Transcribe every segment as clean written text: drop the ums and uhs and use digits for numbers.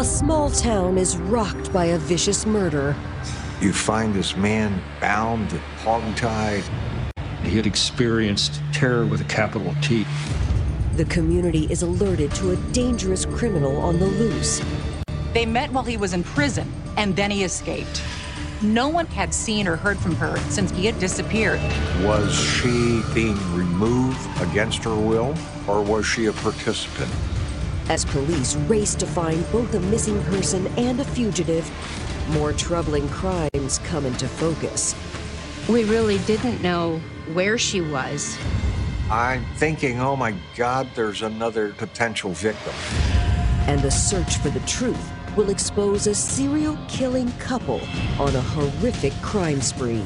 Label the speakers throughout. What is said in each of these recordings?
Speaker 1: A small town is rocked by a vicious murder.
Speaker 2: You find this man bound, hogtied.
Speaker 3: He had experienced terror with a capital T.
Speaker 1: The community is alerted to a dangerous criminal on the loose.
Speaker 4: They met while he was in prison, and then he escaped. No one had seen or heard from her since he had disappeared.
Speaker 2: Was she being removed against her will, or was she a participant?
Speaker 1: As police race to find both a missing person and a fugitive, more troubling crimes come into focus.
Speaker 5: We really didn't know where she was.
Speaker 2: I'm thinking, oh my God, there's another potential victim.
Speaker 1: And the search for the truth will expose a serial killing couple on a horrific crime spree.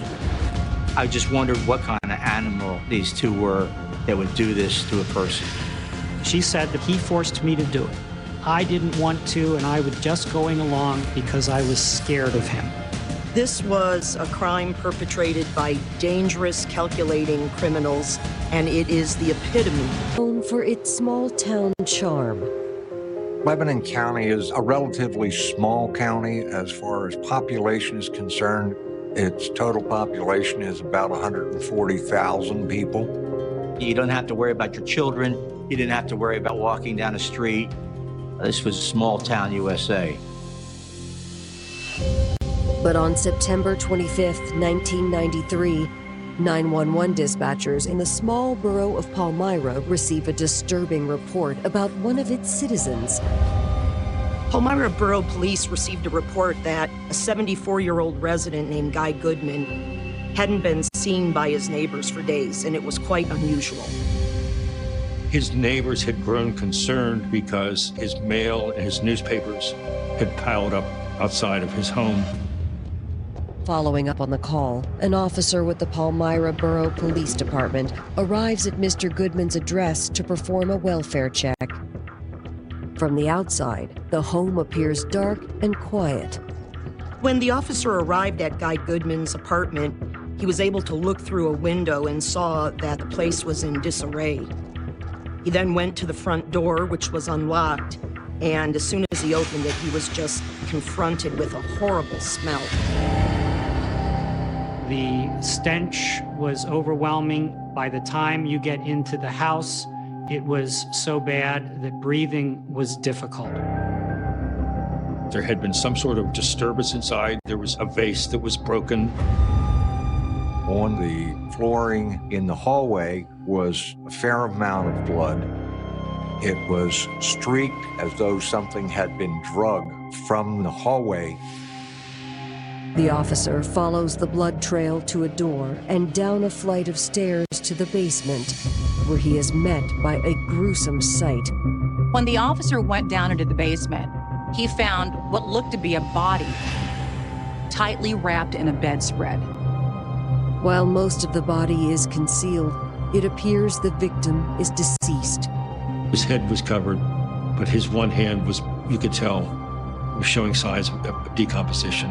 Speaker 6: I just wondered what kind of animal these two were that would do this to a person.
Speaker 7: She said that he forced me to do it. I didn't want to, and I was just going along because I was scared of him.
Speaker 8: This was a crime perpetrated by dangerous, calculating criminals, and it is the epitome.
Speaker 1: Known for its small town charm.
Speaker 2: Lebanon County is a relatively small county as far as population is concerned. Its total population is about 140,000 people.
Speaker 6: You don't have to worry about your children. You didn't have to worry about walking down the street. This was a small town USA.
Speaker 1: But on September 25th, 1993, 911 dispatchers in the small borough of Palmyra receive a disturbing report about one of its citizens.
Speaker 8: Palmyra Borough Police received a report that a 74-year-old resident named Guy Goodman hadn't been seen by his neighbors for days, and it was quite unusual.
Speaker 3: His neighbors had grown concerned because his mail and his newspapers had piled up outside of his home.
Speaker 1: Following up on the call, an officer with the Palmyra Borough Police Department arrives at Mr. Goodman's address to perform a welfare check. From the outside, the home appears dark and quiet.
Speaker 8: When the officer arrived at Guy Goodman's apartment, he was able to look through a window and saw that the place was in disarray. He then went to the front door, which was unlocked, and as soon as he opened it, he was just confronted with a horrible smell.
Speaker 7: The stench was overwhelming. By the time you get into the house, it was so bad that breathing was difficult.
Speaker 3: There had been some sort of disturbance inside. There was a vase that was broken.
Speaker 2: On the flooring in the hallway was a fair amount of blood. It was streaked as though something had been drugged from the hallway.
Speaker 1: The officer follows the blood trail to a door and down a flight of stairs to the basement, where he is met by a gruesome sight.
Speaker 4: When the officer went down into the basement, he found what looked to be a body, tightly wrapped in a bedspread.
Speaker 1: While most of the body is concealed, it appears the victim is deceased.
Speaker 3: His head was covered, but his one hand was, you could tell, was showing signs of decomposition.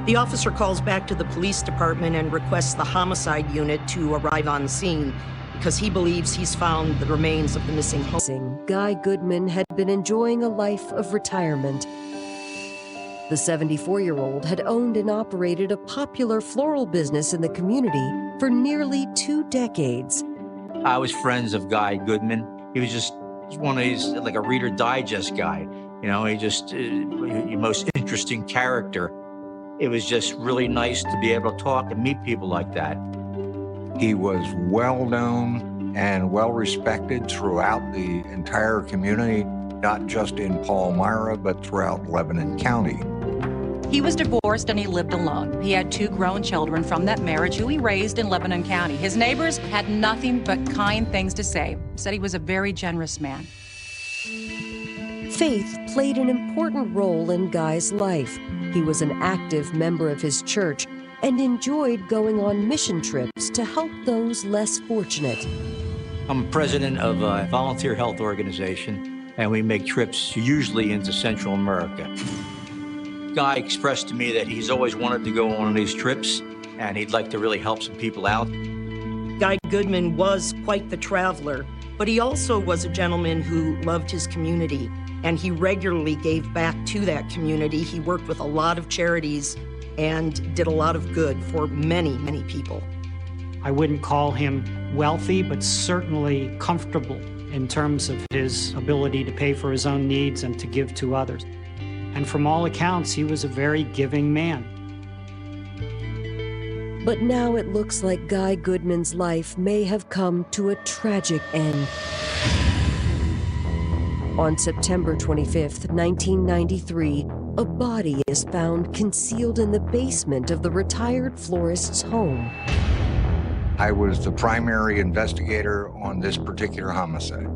Speaker 8: The officer calls back to the police department and requests the homicide unit to arrive on scene because he believes he's found the remains of the missing home.
Speaker 1: Guy Goodman had been enjoying a life of retirement. The 74-year-old had owned and operated a popular floral business in the community for nearly 2 decades.
Speaker 6: I was friends of Guy Goodman. He was just one of these, like a Reader Digest guy. You know, he just, your most interesting character. It was just really nice to be able to talk and meet people like that.
Speaker 2: He was well known and well respected throughout the entire community, not just in Palmyra, but throughout Lebanon County.
Speaker 4: He was divorced and he lived alone. He had 2 grown children from that marriage who he raised in Lebanon County. His neighbors had nothing but kind things to say. Said he was a very generous man.
Speaker 1: Faith played an important role in Guy's life. He was an active member of his church and enjoyed going on mission trips to help those less fortunate.
Speaker 6: I'm president of a volunteer health organization, and we make trips usually into Central America. Guy expressed to me that he's always wanted to go on these trips, and he'd like to really help some people out.
Speaker 8: Guy Goodman was quite the traveler, but he also was a gentleman who loved his community. and he regularly gave back to that community. He worked with a lot of charities and did a lot of good for many, many people.
Speaker 7: I wouldn't call him wealthy, but certainly comfortable in terms of his ability to pay for his own needs and to give to others. And from all accounts, he was a very giving man.
Speaker 1: But now it looks like Guy Goodman's life may have come to a tragic end. On September 25th, 1993, a body is found concealed in the basement of the retired florist's home.
Speaker 2: I was the primary investigator on this particular homicide.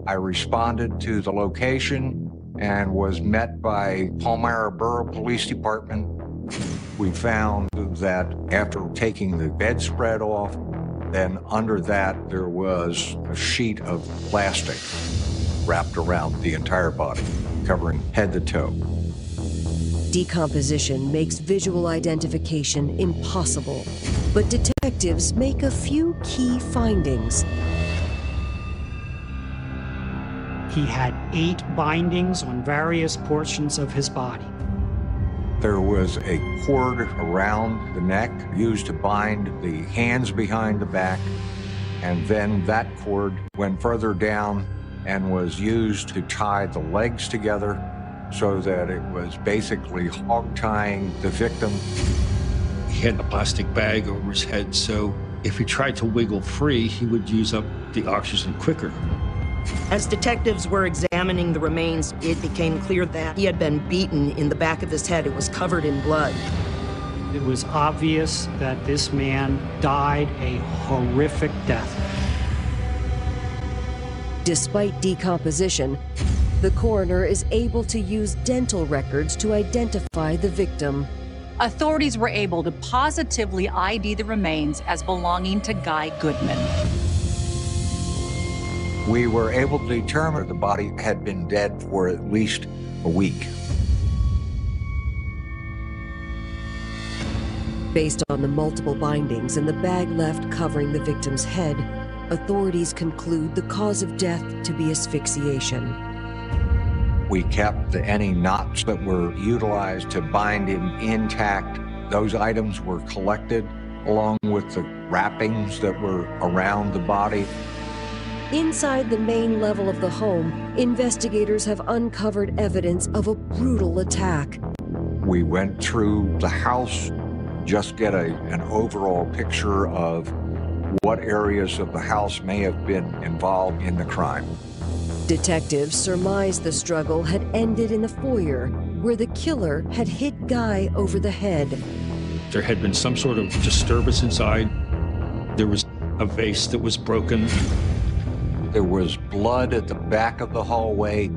Speaker 2: I responded to the location and was met by Palmyra Borough Police Department. We found that after taking the bedspread off, then under that there was a sheet of plastic wrapped around the entire body, covering head to toe.
Speaker 1: Decomposition makes visual identification impossible, but detectives make a few key findings.
Speaker 7: He had 8 bindings on various portions of his body.
Speaker 2: There was a cord around the neck used to bind the hands behind the back, and then that cord went further down and was used to tie the legs together so that it was basically hog-tying the victim.
Speaker 3: He had a plastic bag over his head, so if he tried to wiggle free, he would use up the oxygen quicker.
Speaker 8: As detectives were examining the remains, it became clear that he had been beaten in the back of his head. It was covered in blood.
Speaker 7: It was obvious that this man died a horrific death.
Speaker 1: Despite decomposition, the coroner is able to use dental records to identify the victim.
Speaker 4: Authorities were able to positively ID the remains as belonging to Guy Goodman.
Speaker 2: We were able to determine the body had been dead for at least a week.
Speaker 1: Based on the multiple bindings and the bag left covering the victim's head, authorities conclude the cause of death to be asphyxiation.
Speaker 2: We kept any knots that were utilized to bind him intact. Those items were collected along with the wrappings that were around the body.
Speaker 1: Inside the main level of the home, investigators have uncovered evidence of a brutal attack.
Speaker 2: We went through the house, just get an overall picture of what areas of the house may have been involved in the crime.
Speaker 1: Detectives surmise the struggle had ended in the foyer, where the killer had hit Guy over the head.
Speaker 3: There had been some sort of disturbance inside. There was a vase that was broken.
Speaker 2: There was blood at the back of the hallway,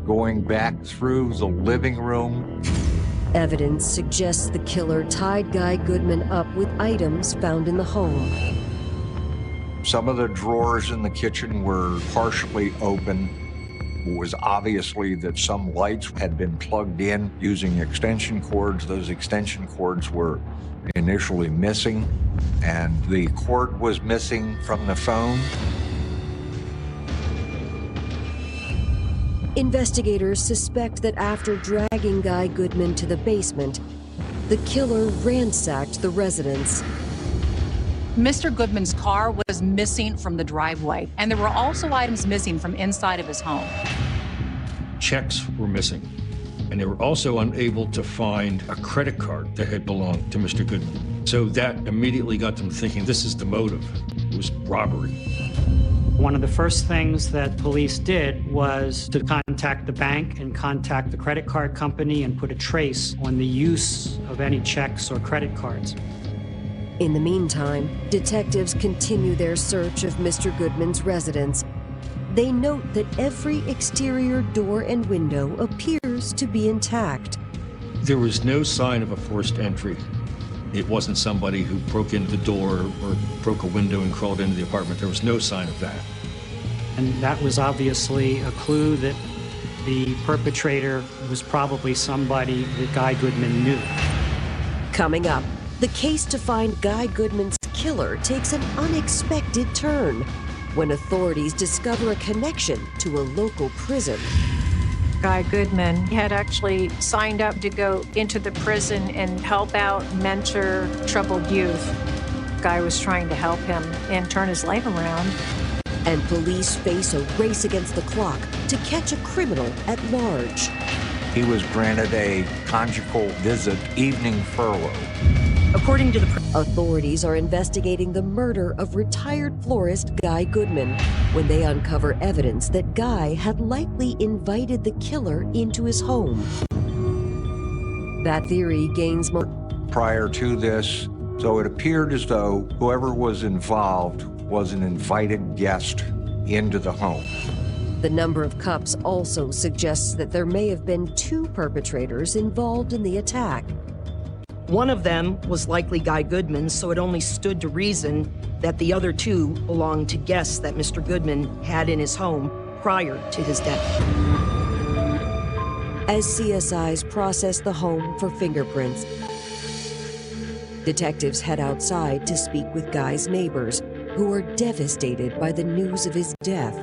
Speaker 2: going back through the living room.
Speaker 1: Evidence suggests the killer tied Guy Goodman up with items found in the home.
Speaker 2: Some of the drawers in the kitchen were partially open. It was obviously that some lights had been plugged in using extension cords. Those extension cords were initially missing, and the cord was missing from the phone.
Speaker 1: Investigators suspect that after dragging Guy Goodman to the basement, the killer ransacked the residence.
Speaker 4: Mr. Goodman's car was missing from the driveway, and there were also items missing from inside of his home.
Speaker 3: Checks were missing, and they were also unable to find a credit card that had belonged to Mr. Goodman. So that immediately got them thinking this is the motive. It was robbery.
Speaker 7: One of the first things that police did was to contact the bank and contact the credit card company and put a trace on the use of any checks or credit cards.
Speaker 1: In the meantime, detectives continue their search of Mr. Goodman's residence. They note that every exterior door and window appears to be intact.
Speaker 3: There was no sign of a forced entry. It wasn't somebody who broke into the door or broke a window and crawled into the apartment. There was no sign of that.
Speaker 7: And that was obviously a clue that the perpetrator was probably somebody that Guy Goodman knew.
Speaker 1: Coming up, the case to find Guy Goodman's killer takes an unexpected turn when authorities discover a connection to a local prison.
Speaker 9: Guy Goodman had actually signed up to go into the prison and help out, mentor troubled youth. Guy was trying to help him and turn his life around.
Speaker 1: And police face a race against the clock to catch a criminal at large.
Speaker 2: He was granted a conjugal visit evening furlough.
Speaker 8: According to the
Speaker 1: Authorities are investigating the murder of retired florist Guy Goodman when they uncover evidence that Guy had likely invited the killer into his home. That theory gains more.
Speaker 2: Prior to this, so it appeared as though whoever was involved was an invited guest into the home.
Speaker 1: The number of cups also suggests that there may have been two perpetrators involved in the attack.
Speaker 8: One of them was likely Guy Goodman, so it only stood to reason that the other two belonged to guests that Mr. Goodman had in his home prior to his death.
Speaker 1: As CSIs process the home for fingerprints, detectives head outside to speak with Guy's neighbors, who are devastated by the news of his death.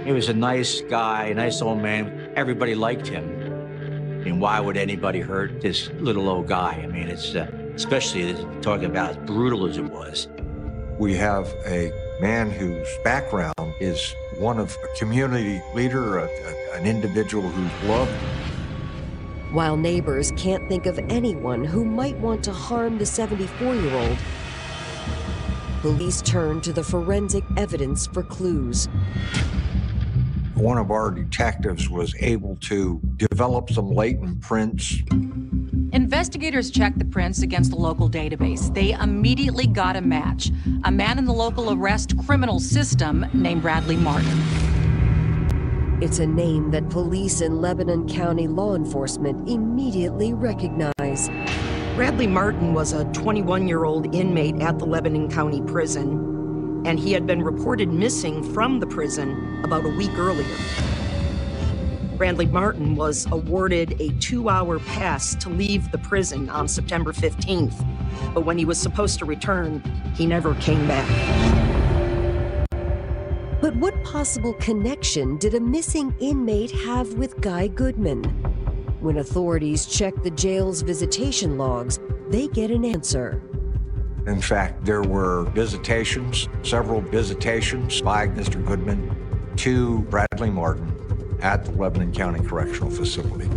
Speaker 6: He was a nice guy, a nice old man. Everybody liked him. I mean, why would anybody hurt this little old guy? I mean, it's especially talking about as brutal as it was.
Speaker 2: We have a man whose background is one of a community leader, an individual who's loved.
Speaker 1: While neighbors can't think of anyone who might want to harm the 74-year-old, police turn to the forensic evidence for clues.
Speaker 2: One of our detectives was able to develop some latent prints.
Speaker 4: Investigators checked the prints against the local database. They immediately got a match. A man in the local arrest criminal system named Bradley Martin.
Speaker 1: It's a name that police in Lebanon County law enforcement immediately recognize.
Speaker 8: Bradley Martin was a 21-year-old inmate at the Lebanon County Prison, and he had been reported missing from the prison about a week earlier. Bradley Martin was awarded a 2-hour pass to leave the prison on September 15th, but when he was supposed to return, he never came back.
Speaker 1: But what possible connection did a missing inmate have with Guy Goodman? When authorities check the jail's visitation logs, they get an answer.
Speaker 2: In fact, there were visitations, several visitations by Mr. Goodman to Bradley Martin at the Lebanon County Correctional Facility.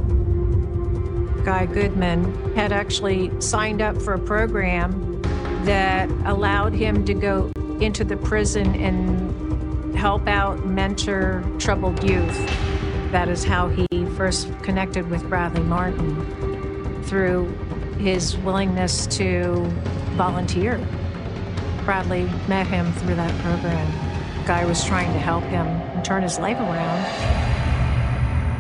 Speaker 9: Guy Goodman had actually signed up for a program that allowed him to go into the prison and help out, mentor troubled youth. That is how he first connected with Bradley Martin, through his willingness to volunteer. Bradley met him through that program. Guy was trying to help him and turn his life around.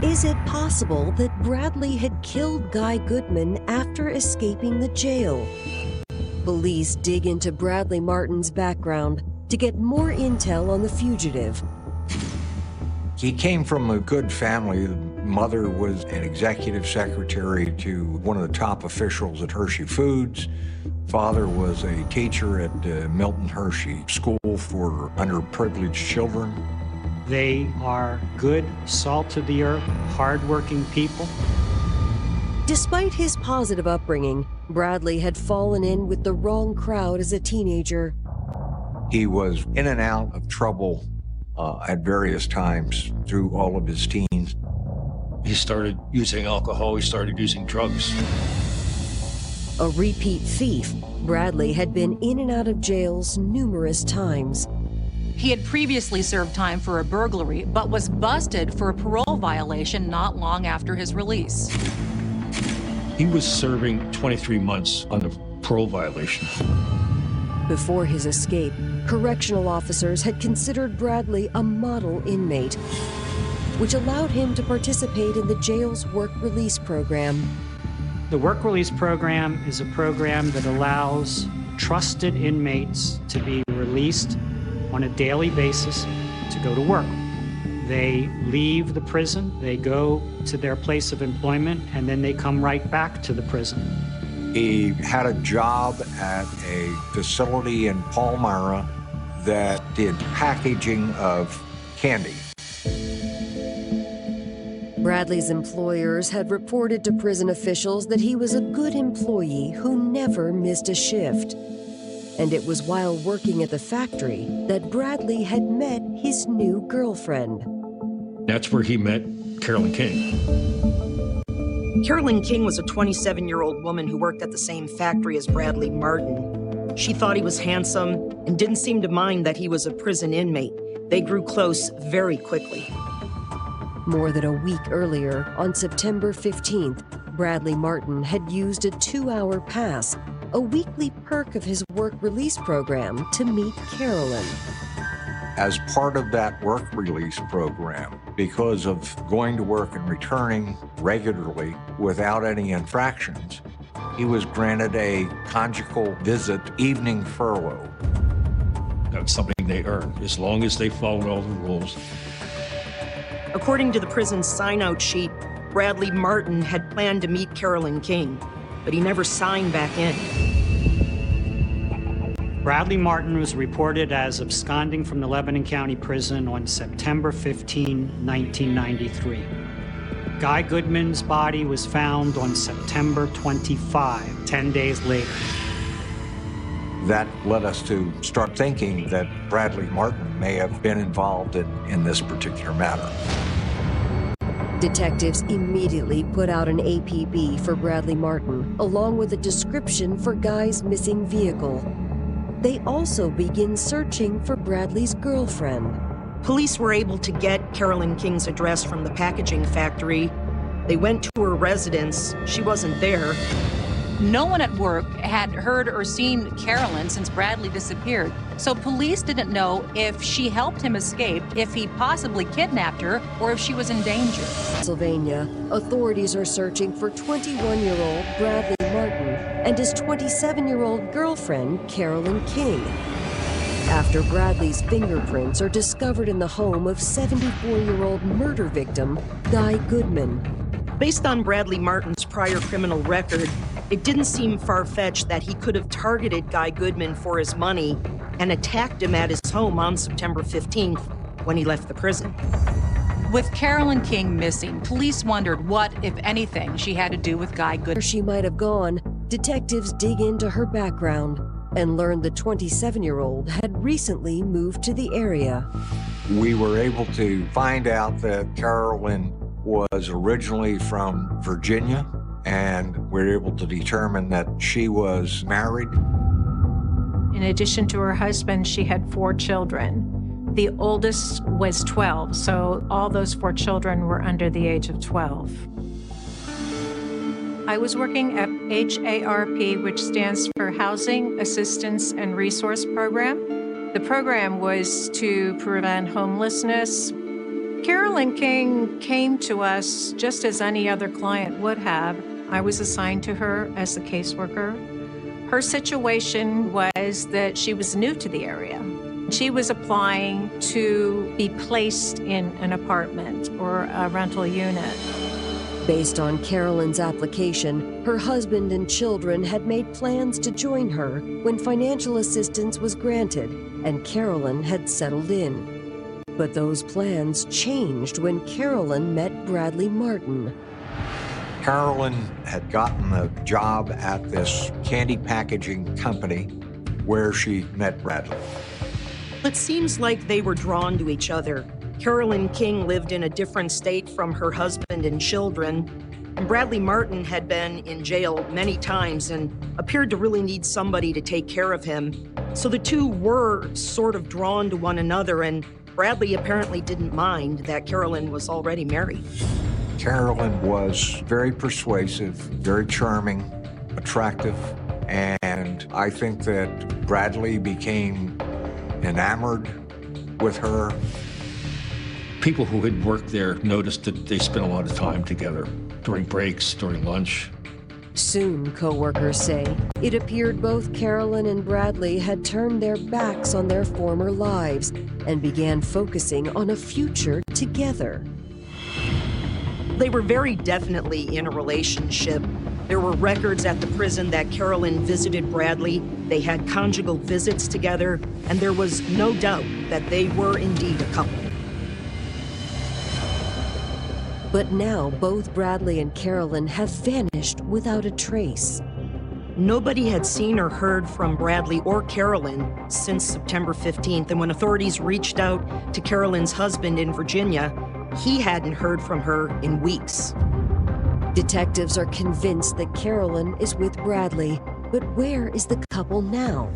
Speaker 1: Is it possible that Bradley had killed Guy Goodman after escaping the jail? Police dig into Bradley Martin's background to get more intel on the fugitive.
Speaker 2: He came from a good family. The mother was an executive secretary to one of the top officials at Hershey Foods. Father was a teacher at Milton Hershey School for Underprivileged Children.
Speaker 7: They are good, salt-of-the-earth, hardworking people.
Speaker 1: Despite his positive upbringing, Bradley had fallen in with the wrong crowd as a teenager.
Speaker 2: He was in and out of trouble at various times through all of his teens.
Speaker 3: He started using alcohol, he started using drugs.
Speaker 1: A repeat thief, Bradley had been in and out of jails numerous times.
Speaker 4: He had previously served time for a burglary, but was busted for a parole violation not long after his release.
Speaker 3: He was serving 23 months on the parole violation.
Speaker 1: Before his escape, correctional officers had considered Bradley a model inmate, which allowed him to participate in the jail's work release program.
Speaker 7: The work release program is a program that allows trusted inmates to be released on a daily basis to go to work. They leave the prison, they go to their place of employment, and then they come right back to the prison.
Speaker 2: He had a job at a facility in Palmyra that did packaging of candy.
Speaker 1: Bradley's employers had reported to prison officials that he was a good employee who never missed a shift. And it was while working at the factory that Bradley had met his new girlfriend.
Speaker 3: That's where he met Carolyn King.
Speaker 8: Carolyn King was a 27-year-old woman who worked at the same factory as Bradley Martin. She thought he was handsome and didn't seem to mind that he was a prison inmate. They grew close very quickly.
Speaker 1: More than a week earlier, on September 15th, Bradley Martin had used a 2-hour pass, a weekly perk of his work release program, to meet Carolyn.
Speaker 2: As part of that work release program, because of going to work and returning regularly without any infractions, he was granted a conjugal visit evening furlough.
Speaker 3: That's something they earned, as long as they followed all the rules.
Speaker 8: According to the prison sign-out sheet, Bradley Martin had planned to meet Carolyn King, but he never signed back in.
Speaker 7: Bradley Martin was reported as absconding from the Lebanon County Prison on September 15, 1993. Guy Goodman's body was found on September 25, 10 days later.
Speaker 2: That led us to start thinking that Bradley Martin may have been involved in this particular matter.
Speaker 1: Detectives immediately put out an APB for Bradley Martin, along with a description for Guy's missing vehicle. They also begin searching for Bradley's girlfriend.
Speaker 8: Police were able to get Carolyn King's address from the packaging factory. They went to her residence. She wasn't there.
Speaker 4: No one at work had heard or seen Carolyn since Bradley disappeared, so police didn't know if she helped him escape, if he possibly kidnapped her, or if she was in danger.
Speaker 1: Pennsylvania, authorities are searching for 21-year-old Bradley Martin and his 27-year-old girlfriend, Carolyn King, after Bradley's fingerprints are discovered in the home of 74-year-old murder victim, Guy Goodman.
Speaker 8: Based on Bradley Martin's prior criminal record, it didn't seem far-fetched that he could have targeted Guy Goodman for his money and attacked him at his home on September 15th when he left the prison.
Speaker 4: With Carolyn King missing, police wondered what, if anything, she had to do with Guy Goodman.
Speaker 1: Where she might have gone, detectives dig into her background and learn the 27-year-old had recently moved to the area.
Speaker 2: We were able to find out that Carolyn was originally from Virginia, and we were able to determine that she was married.
Speaker 9: In addition to her husband, she had 4 children. The oldest was 12, so all those 4 children were under the age of 12. I was working at HARP, which stands for Housing Assistance and Resource Program. The program was to prevent homelessness. Carolyn King came to us just as any other client would have. I was assigned to her as a caseworker. Her situation was that she was new to the area. She was applying to be placed in an apartment or a rental unit.
Speaker 1: Based on Carolyn's application, her husband and children had made plans to join her when financial assistance was granted and Carolyn had settled in. But those plans changed when Carolyn met Bradley Martin.
Speaker 2: Carolyn had gotten a job at this candy packaging company where she met Bradley.
Speaker 8: It seems like they were drawn to each other. Carolyn King lived in a different state from her husband and children, and Bradley Martin had been in jail many times and appeared to really need somebody to take care of him. So the two were sort of drawn to one another, and Bradley apparently didn't mind that Carolyn was already married.
Speaker 2: Carolyn was very persuasive, very charming, attractive, and I think that Bradley became enamored with her.
Speaker 3: People who had worked there noticed that they spent a lot of time together during breaks, during lunch.
Speaker 1: Soon, co-workers say, it appeared both Carolyn and Bradley had turned their backs on their former lives and began focusing on a future together.
Speaker 8: They were very definitely in a relationship. There were records at the prison that Carolyn visited Bradley. They had conjugal visits together, and there was no doubt that they were indeed a couple.
Speaker 1: But now both Bradley and Carolyn have vanished without a trace.
Speaker 8: Nobody had seen or heard from Bradley or Carolyn since September 15th, and when authorities reached out to Carolyn's husband in Virginia, he hadn't heard from her in weeks.
Speaker 1: Detectives are convinced that Carolyn is with Bradley, but where is the couple now?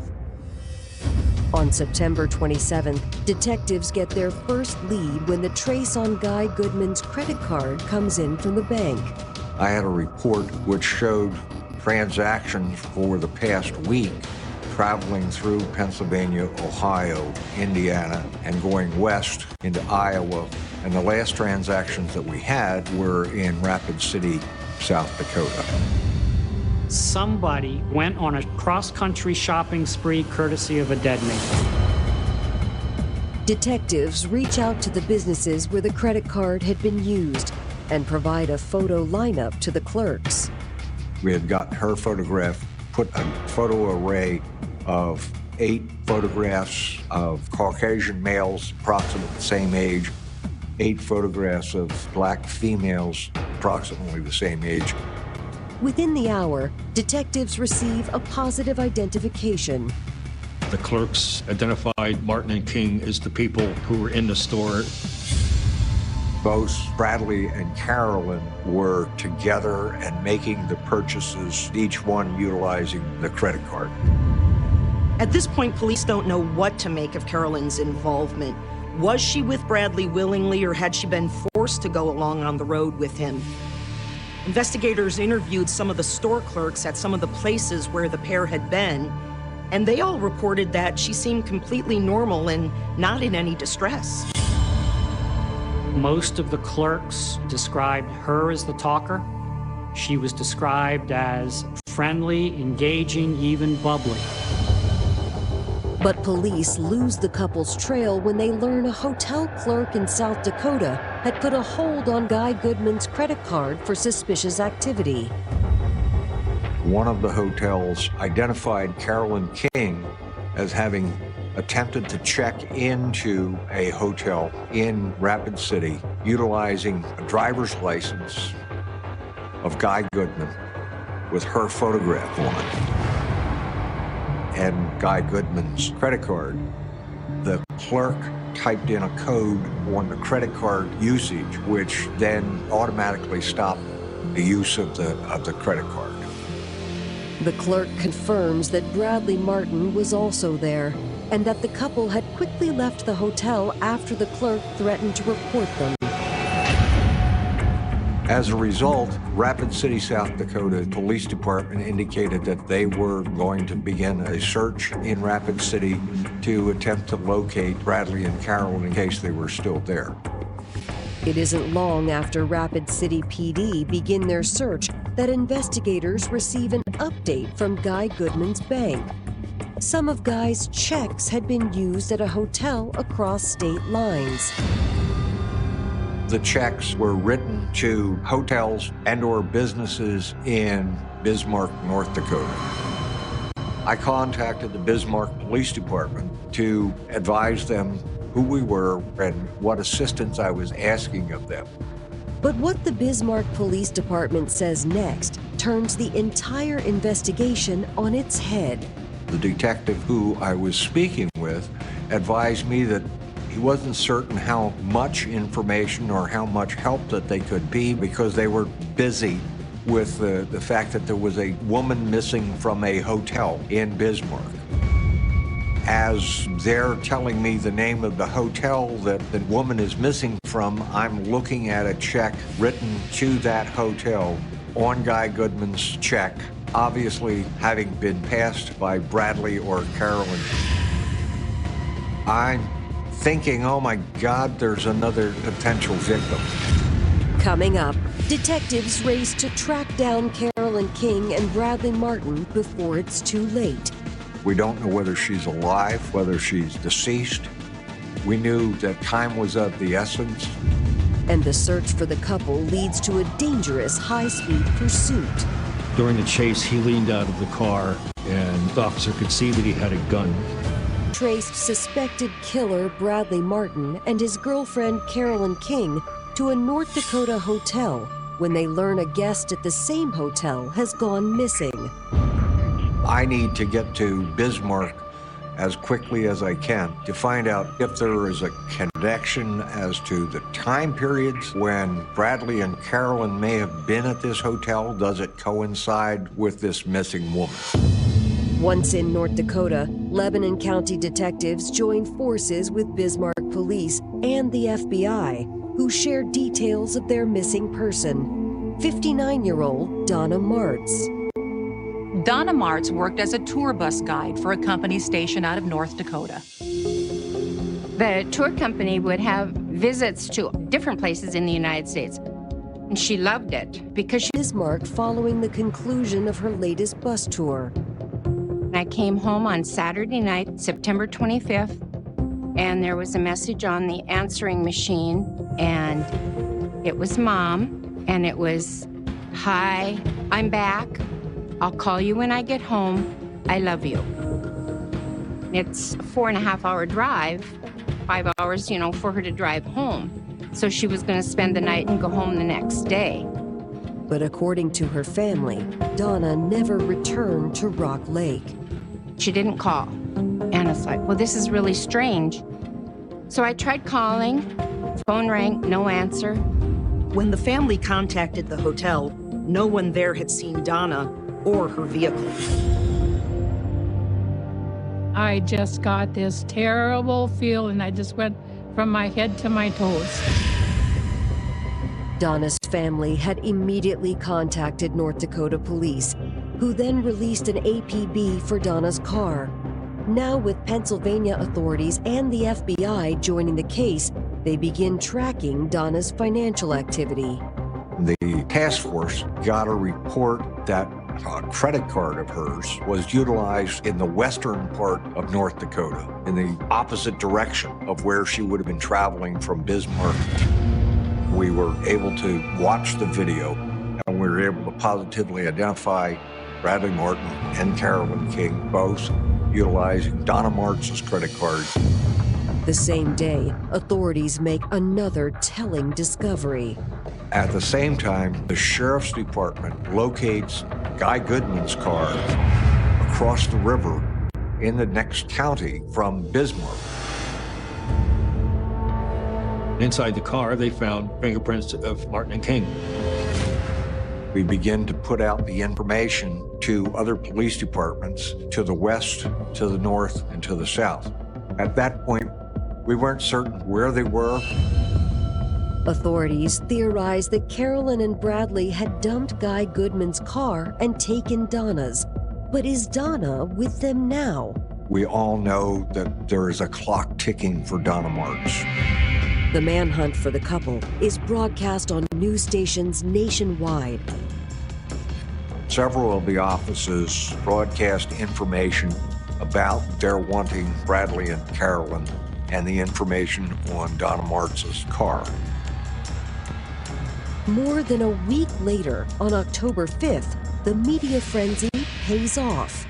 Speaker 1: On September 27th, detectives get their first lead when the trace on Guy Goodman's credit card comes in from the bank.
Speaker 2: I had a report which showed transactions for the past week traveling through Pennsylvania, Ohio, Indiana, and going west into Iowa. And the last transactions that we had were in Rapid City, South Dakota.
Speaker 7: Somebody went on a cross-country shopping spree courtesy of a dead man.
Speaker 1: Detectives reach out to the businesses where the credit card had been used and provide a photo lineup to the clerks.
Speaker 2: We had gotten her photograph, put a photo array of 8 photographs of Caucasian males, approximately the same age, 8 photographs of black females, approximately the same age.
Speaker 1: Within the hour, detectives receive a positive identification.
Speaker 3: The clerks identified Martin and King as the people who were in the store.
Speaker 2: Both Bradley and Carolyn were together and making the purchases, each one utilizing the credit card.
Speaker 8: At this point, police don't know what to make of Carolyn's involvement. Was she with Bradley willingly, or had she been forced to go along on the road with him? Investigators interviewed some of the store clerks at some of the places where the pair had been, and they all reported that she seemed completely normal and not in any distress.
Speaker 7: Most of the clerks described her as the talker. She was described as friendly, engaging, even bubbly.
Speaker 1: But police lose the couple's trail when they learn a hotel clerk in South Dakota had put a hold on Guy Goodman's credit card for suspicious activity.
Speaker 2: One of the hotels identified Carolyn King as having attempted to check into a hotel in Rapid City utilizing a driver's license of Guy Goodman with her photograph on it and Guy Goodman's credit card. The clerk typed in a code on the credit card usage, which then automatically stopped the use of the credit card.
Speaker 1: The clerk confirms that Bradley Martin was also there, and that the couple had quickly left the hotel after the clerk threatened to report them.
Speaker 2: As a result, Rapid City, South Dakota Police Department indicated that they were going to begin a search in Rapid City to attempt to locate Bradley and Carolyn in case they were still there.
Speaker 1: It isn't long after Rapid City PD begin their search that investigators receive an update from Guy Goodman's bank. Some of Guy's checks had been used at a hotel across state lines.
Speaker 2: The checks were written to hotels and/or businesses in Bismarck, North Dakota. I contacted the Bismarck Police Department to advise them who we were and what assistance I was asking of them.
Speaker 1: But what the Bismarck Police Department says next turns the entire investigation on its head.
Speaker 2: The detective who I was speaking with advised me that he wasn't certain how much information or how much help that they could be because they were busy with the fact that there was a woman missing from a hotel in Bismarck. As they're telling me the name of the hotel that the woman is missing from, I'm looking at a check written to that hotel on Guy Goodman's check, obviously having been passed by Bradley or Carolyn. I'm thinking, oh my God, there's another potential victim.
Speaker 1: Coming up, detectives race to track down Carolyn King and Bradley Martin before it's too late.
Speaker 2: We don't know whether she's alive, whether she's deceased. We knew that time was of the essence.
Speaker 1: And the search for the couple leads to a dangerous high-speed pursuit.
Speaker 3: During the chase, he leaned out of the car, and the officer could see that he had a gun.
Speaker 1: Traced suspected killer Bradley Martin and his girlfriend Carolyn King to a North Dakota hotel when they learn a guest at the same hotel has gone missing.
Speaker 2: I need to get to Bismarck as quickly as I can to find out if there is a connection as to the time periods when Bradley and Carolyn may have been at this hotel. Does it coincide with this missing woman?
Speaker 1: Once in North Dakota, Lebanon County detectives join forces with Bismarck police and the FBI, who share details of their missing person, 59-year-old Donna Martz.
Speaker 4: Donna Martz worked as a tour bus guide for a company stationed out of North Dakota.
Speaker 5: The tour company would have visits to different places in the United States, and she loved it because
Speaker 1: Bismarck following the conclusion of her latest bus tour.
Speaker 5: I came home on Saturday night, September 25th, and there was a message on the answering machine, and it was Mom, and it was, "Hi, I'm back. I'll call you when I get home. I love you." It's a 4.5-hour drive, 5 hours, for her to drive home. So she was going to spend the night and go home the next day.
Speaker 1: But according to her family, Donna never returned to Rock Lake.
Speaker 5: She didn't call. And it's like, well, this is really strange. So I tried calling, phone rang, no answer.
Speaker 8: When the family contacted the hotel, no one there had seen Donna or her vehicle.
Speaker 10: I just got this terrible feeling. I just went from my head to my toes.
Speaker 1: Donna's family had immediately contacted North Dakota police, who then released an APB for Donna's car. Now, with Pennsylvania authorities and the FBI joining the case, they begin tracking Donna's financial activity.
Speaker 2: The task force got a report that a credit card of hers was utilized in the western part of North Dakota, in the opposite direction of where she would have been traveling from Bismarck. We were able to watch the video, and we were able to positively identify Bradley Martin and Carolyn King, both utilizing Donna Martz's credit card.
Speaker 1: The same day, authorities make another telling discovery.
Speaker 2: At the same time, the sheriff's department locates Guy Goodman's car across the river in the next county from Bismarck.
Speaker 3: Inside the car, they found fingerprints of Martin and King.
Speaker 2: We begin to put out the information to other police departments to the west, to the north, and to the south. At that point, we weren't certain where they were.
Speaker 1: Authorities theorized that Carolyn and Bradley had dumped Guy Goodman's car and taken Donna's. But is Donna with them now?
Speaker 2: We all know that there is a clock ticking for Donna Martz.
Speaker 1: The manhunt for the couple is broadcast on news stations nationwide.
Speaker 2: Several of the offices broadcast information about their wanting Bradley and Carolyn and the information on Donna Martz's car.
Speaker 1: More than a week later, on October 5th, the media frenzy pays off.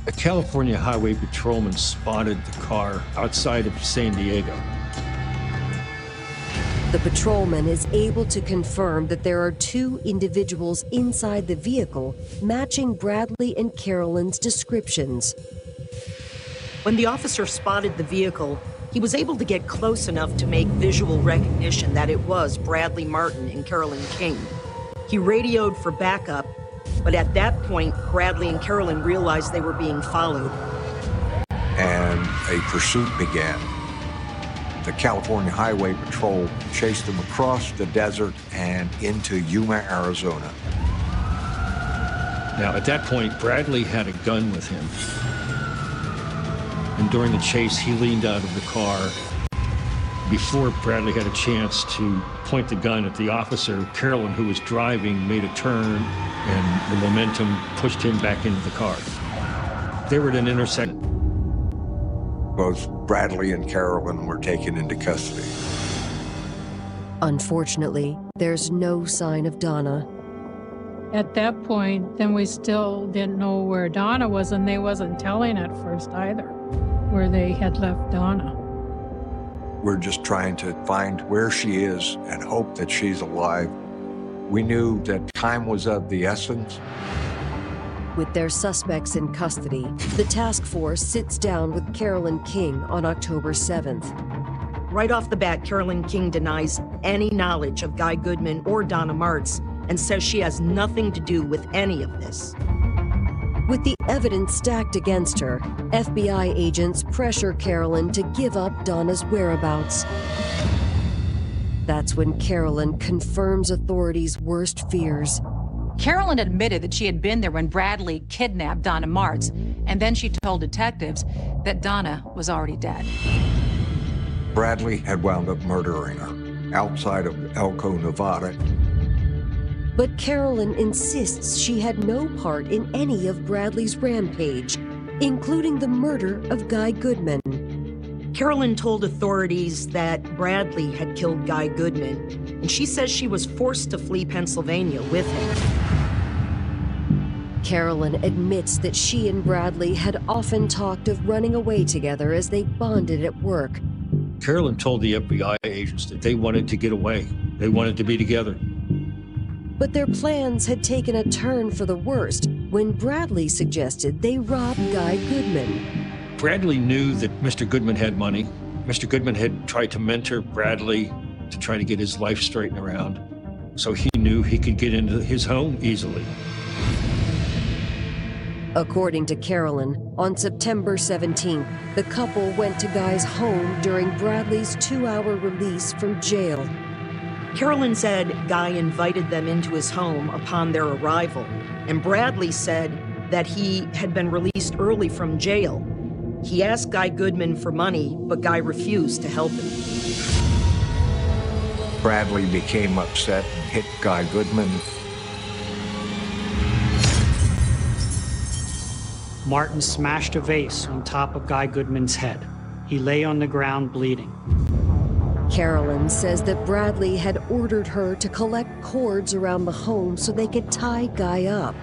Speaker 3: A California highway patrolman spotted the car outside of San Diego.
Speaker 1: The patrolman is able to confirm that there are two individuals inside the vehicle matching Bradley and Carolyn's descriptions.
Speaker 8: When the officer spotted the vehicle, he was able to get close enough to make visual recognition that it was Bradley Martin and Carolyn King. He radioed for backup, but at that point, Bradley and Carolyn realized they were being followed.
Speaker 2: And a pursuit began. The California Highway Patrol chased them across the desert and into Yuma, Arizona.
Speaker 3: Now, at that point, Bradley had a gun with him. And during the chase, he leaned out of the car. Before Bradley had a chance to point the gun at the officer, Carolyn, who was driving, made a turn, and the momentum pushed him back into the car. They were at an intersection.
Speaker 2: Both Bradley and Carolyn were taken into custody.
Speaker 1: Unfortunately, there's no sign of Donna.
Speaker 10: At that point, then we still didn't know where Donna was, and they wasn't telling at first either where they had left Donna.
Speaker 2: We're just trying to find where she is and hope that she's alive. We knew that time was of the essence.
Speaker 1: With their suspects in custody, the task force sits down with Carolyn King on October 7th.
Speaker 8: Right off the bat, Carolyn King denies any knowledge of Guy Goodman or Donna Martz and says she has nothing to do with any of this.
Speaker 1: With the evidence stacked against her, FBI agents pressure Carolyn to give up Donna's whereabouts. That's when Carolyn confirms authorities' worst fears.
Speaker 4: Carolyn admitted that she had been there when Bradley kidnapped Donna Martz, and then she told detectives that Donna was already dead.
Speaker 2: Bradley had wound up murdering her outside of Elko, Nevada.
Speaker 1: But Carolyn insists she had no part in any of Bradley's rampage, including the murder of Guy Goodman.
Speaker 8: Carolyn told authorities that Bradley had killed Guy Goodman, and she says she was forced to flee Pennsylvania with him.
Speaker 1: Carolyn admits that she and Bradley had often talked of running away together as they bonded at work.
Speaker 3: Carolyn told the FBI agents that they wanted to get away. They wanted to be together.
Speaker 1: But their plans had taken a turn for the worst when Bradley suggested they rob Guy Goodman.
Speaker 3: Bradley knew that Mr. Goodman had money. Mr. Goodman had tried to mentor Bradley to try to get his life straightened around. So he knew he could get into his home easily.
Speaker 1: According to Carolyn, on September 17th, the couple went to Guy's home during Bradley's 2-hour release from jail.
Speaker 8: Carolyn said Guy invited them into his home upon their arrival, and Bradley said that he had been released early from jail. He asked Guy Goodman for money, but Guy refused to help him.
Speaker 2: Bradley became upset and hit Guy Goodman.
Speaker 7: Martin smashed a vase on top of Guy Goodman's head. He lay on the ground bleeding.
Speaker 1: Carolyn says that Bradley had ordered her to collect cords around the home so they could tie Guy up.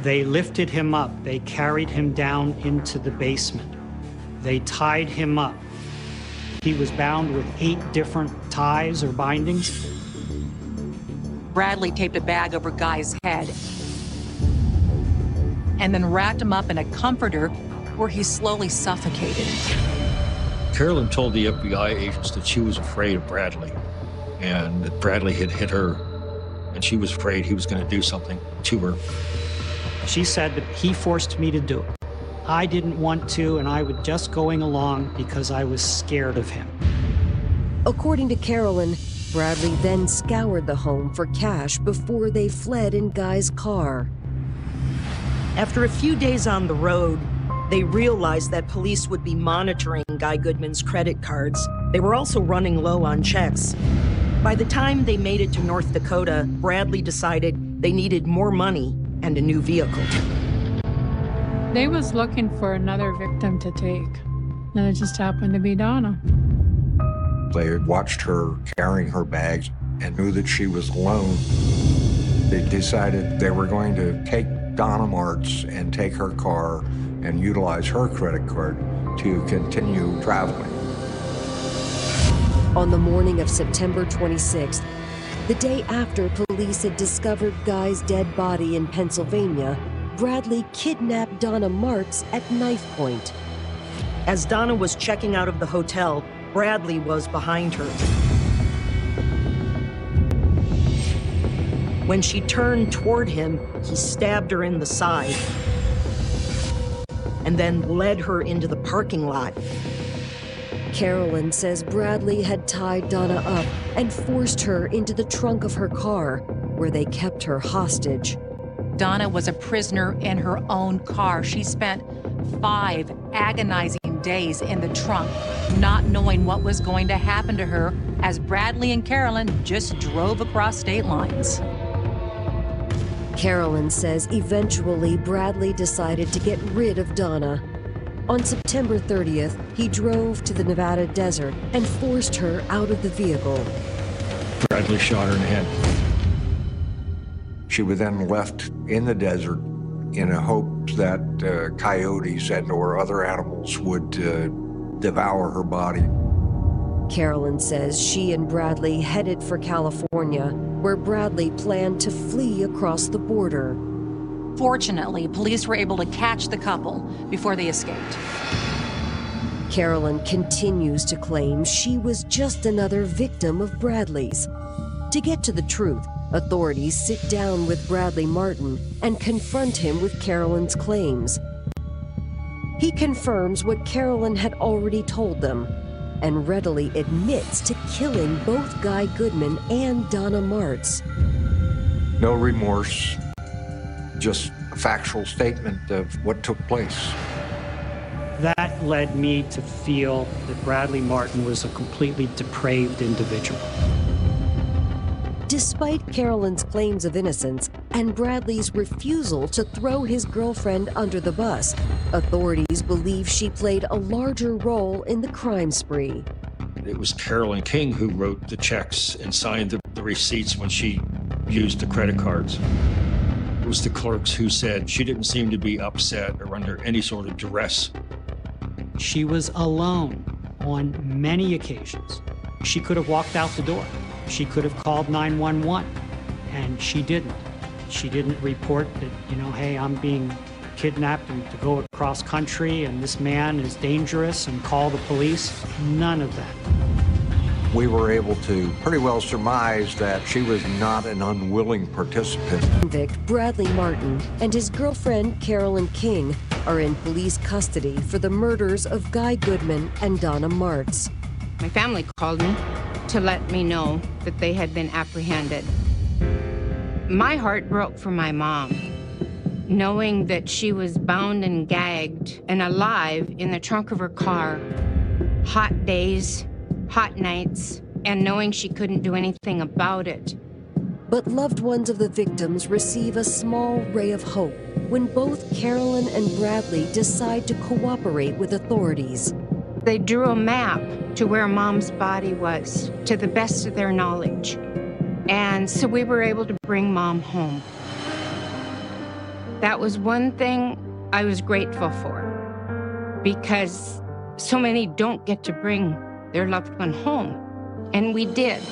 Speaker 7: They lifted him up. They carried him down into the basement. They tied him up. He was bound with 8 different ties or bindings.
Speaker 4: Bradley taped a bag over Guy's head and then wrapped him up in a comforter where he slowly suffocated.
Speaker 3: Carolyn told the FBI agents that she was afraid of Bradley and that Bradley had hit her, and she was afraid he was going to do something to her.
Speaker 7: She said that he forced me to do it. I didn't want to, and I was just going along because I was scared of him.
Speaker 1: According to Carolyn, Bradley then scoured the home for cash before they fled in Guy's car.
Speaker 8: After a few days on the road, they realized that police would be monitoring Guy Goodman's credit cards. They were also running low on checks. By the time they made it to North Dakota, Bradley decided they needed more money and a new vehicle.
Speaker 10: They was looking for another victim to take, and it just happened to be Donna.
Speaker 2: They had watched her carrying her bags and knew that she was alone. They decided they were going to take Donna Martz and take her car and utilize her credit card to continue traveling.
Speaker 1: On the morning of September 26th, the day after police had discovered Guy's dead body in Pennsylvania, Bradley kidnapped Donna Martz at knife point.
Speaker 8: As Donna was checking out of the hotel, Bradley was behind her. When she turned toward him, he stabbed her in the side and then led her into the parking lot.
Speaker 1: Carolyn says Bradley had tied Donna up and forced her into the trunk of her car, where they kept her hostage.
Speaker 4: Donna was a prisoner in her own car. She spent 5 agonizing days in the trunk, not knowing what was going to happen to her as Bradley and Carolyn just drove across state lines.
Speaker 1: Carolyn says eventually Bradley decided to get rid of Donna. On September 30th, he drove to the Nevada desert and forced her out of the vehicle.
Speaker 3: Bradley shot her in the head.
Speaker 2: She was then left in the desert in a hope that coyotes and or other animals would devour her body.
Speaker 1: Carolyn says she and Bradley headed for California, where Bradley planned to flee across the border.
Speaker 4: Fortunately, police were able to catch the couple before they escaped.
Speaker 1: Carolyn continues to claim she was just another victim of Bradley's. To get to the truth, authorities sit down with Bradley Martin and confront him with Carolyn's claims. He confirms what Carolyn had already told them and readily admits to killing both Guy Goodman and Donna Martz.
Speaker 2: No remorse, just a factual statement of what took place.
Speaker 7: That led me to feel that Bradley Martin was a completely depraved individual.
Speaker 1: Despite Carolyn's claims of innocence and Bradley's refusal to throw his girlfriend under the bus, authorities believe she played a larger role in the crime spree.
Speaker 3: It was Carolyn King who wrote the checks and signed the receipts when she used the credit cards. It was the clerks who said she didn't seem to be upset or under any sort of duress.
Speaker 7: She was alone on many occasions. She could have walked out the door. She could have called 911, and she didn't. She didn't report that, hey, I'm being kidnapped and to go across country and this man is dangerous and call the police. None of that.
Speaker 2: We were able to pretty well surmise that she was not an unwilling participant.
Speaker 1: Convict Bradley Martin and his girlfriend Carolyn King are in police custody for the murders of Guy Goodman and Donna Martz.
Speaker 5: My family called me to let me know that they had been apprehended. My heart broke for my mom, knowing that she was bound and gagged and alive in the trunk of her car, hot days, hot nights, and knowing she couldn't do anything about it.
Speaker 1: But loved ones of the victims receive a small ray of hope when both Carolyn and Bradley decide to cooperate with authorities.
Speaker 5: They drew a map to where Mom's body was, to the best of their knowledge. And so we were able to bring Mom home. That was one thing I was grateful for, because so many don't get to bring their loved one home, and we did.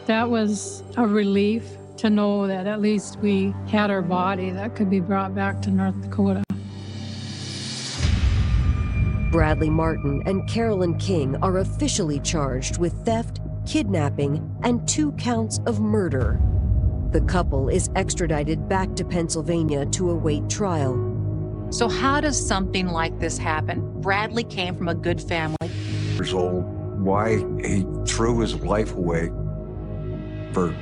Speaker 10: That was a relief to know that at least we had our body that could be brought back to North Dakota.
Speaker 1: Bradley Martin and Carolyn King are officially charged with theft, kidnapping, and 2 counts of murder. The couple is extradited back to Pennsylvania to await trial.
Speaker 4: So how does something like this happen? Bradley came from a good family.
Speaker 2: Years old, why he threw his life away for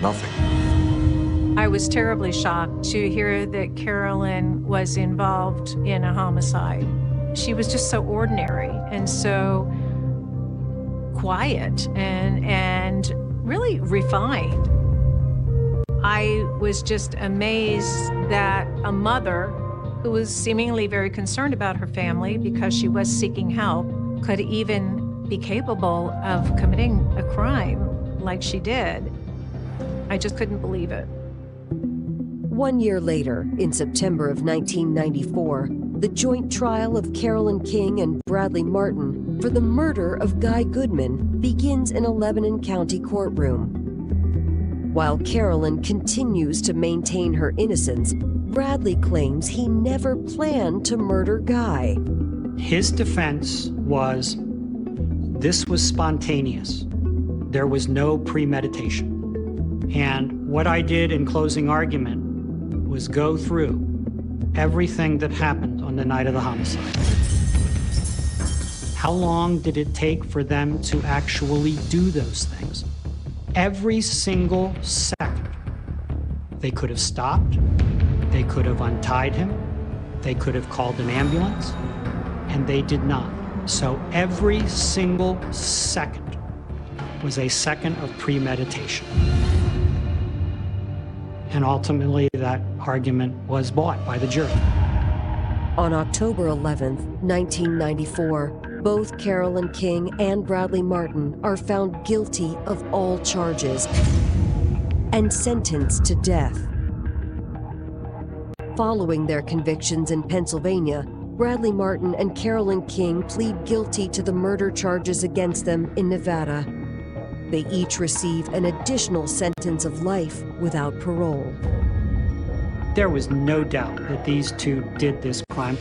Speaker 2: nothing.
Speaker 9: I was terribly shocked to hear that Carolyn was involved in a homicide. She was just so ordinary and so quiet and really refined. I was just amazed that a mother who was seemingly very concerned about her family because she was seeking help could even be capable of committing a crime like she did. I just couldn't believe it.
Speaker 1: 1 year later, in September of 1994, the joint trial of Carolyn King and Bradley Martin for the murder of Guy Goodman begins in a Lebanon County courtroom. While Carolyn continues to maintain her innocence, Bradley claims he never planned to murder Guy.
Speaker 7: His defense was, this was spontaneous. There was no premeditation. And what I did in closing argument was go through everything that happened on the night of the homicide. How long did it take for them to actually do those things? Every single second. They could have stopped. They could have untied him. They could have called an ambulance, and they did not. So every single second was a second of premeditation. And ultimately, that argument was bought by the jury.
Speaker 1: On October 11th, 1994, both Carolyn King and Bradley Martin are found guilty of all charges and sentenced to death. Following their convictions in Pennsylvania, Bradley Martin and Carolyn King plead guilty to the murder charges against them in Nevada. They each receive an additional sentence of life without parole.
Speaker 7: There was no doubt that these two did this crime.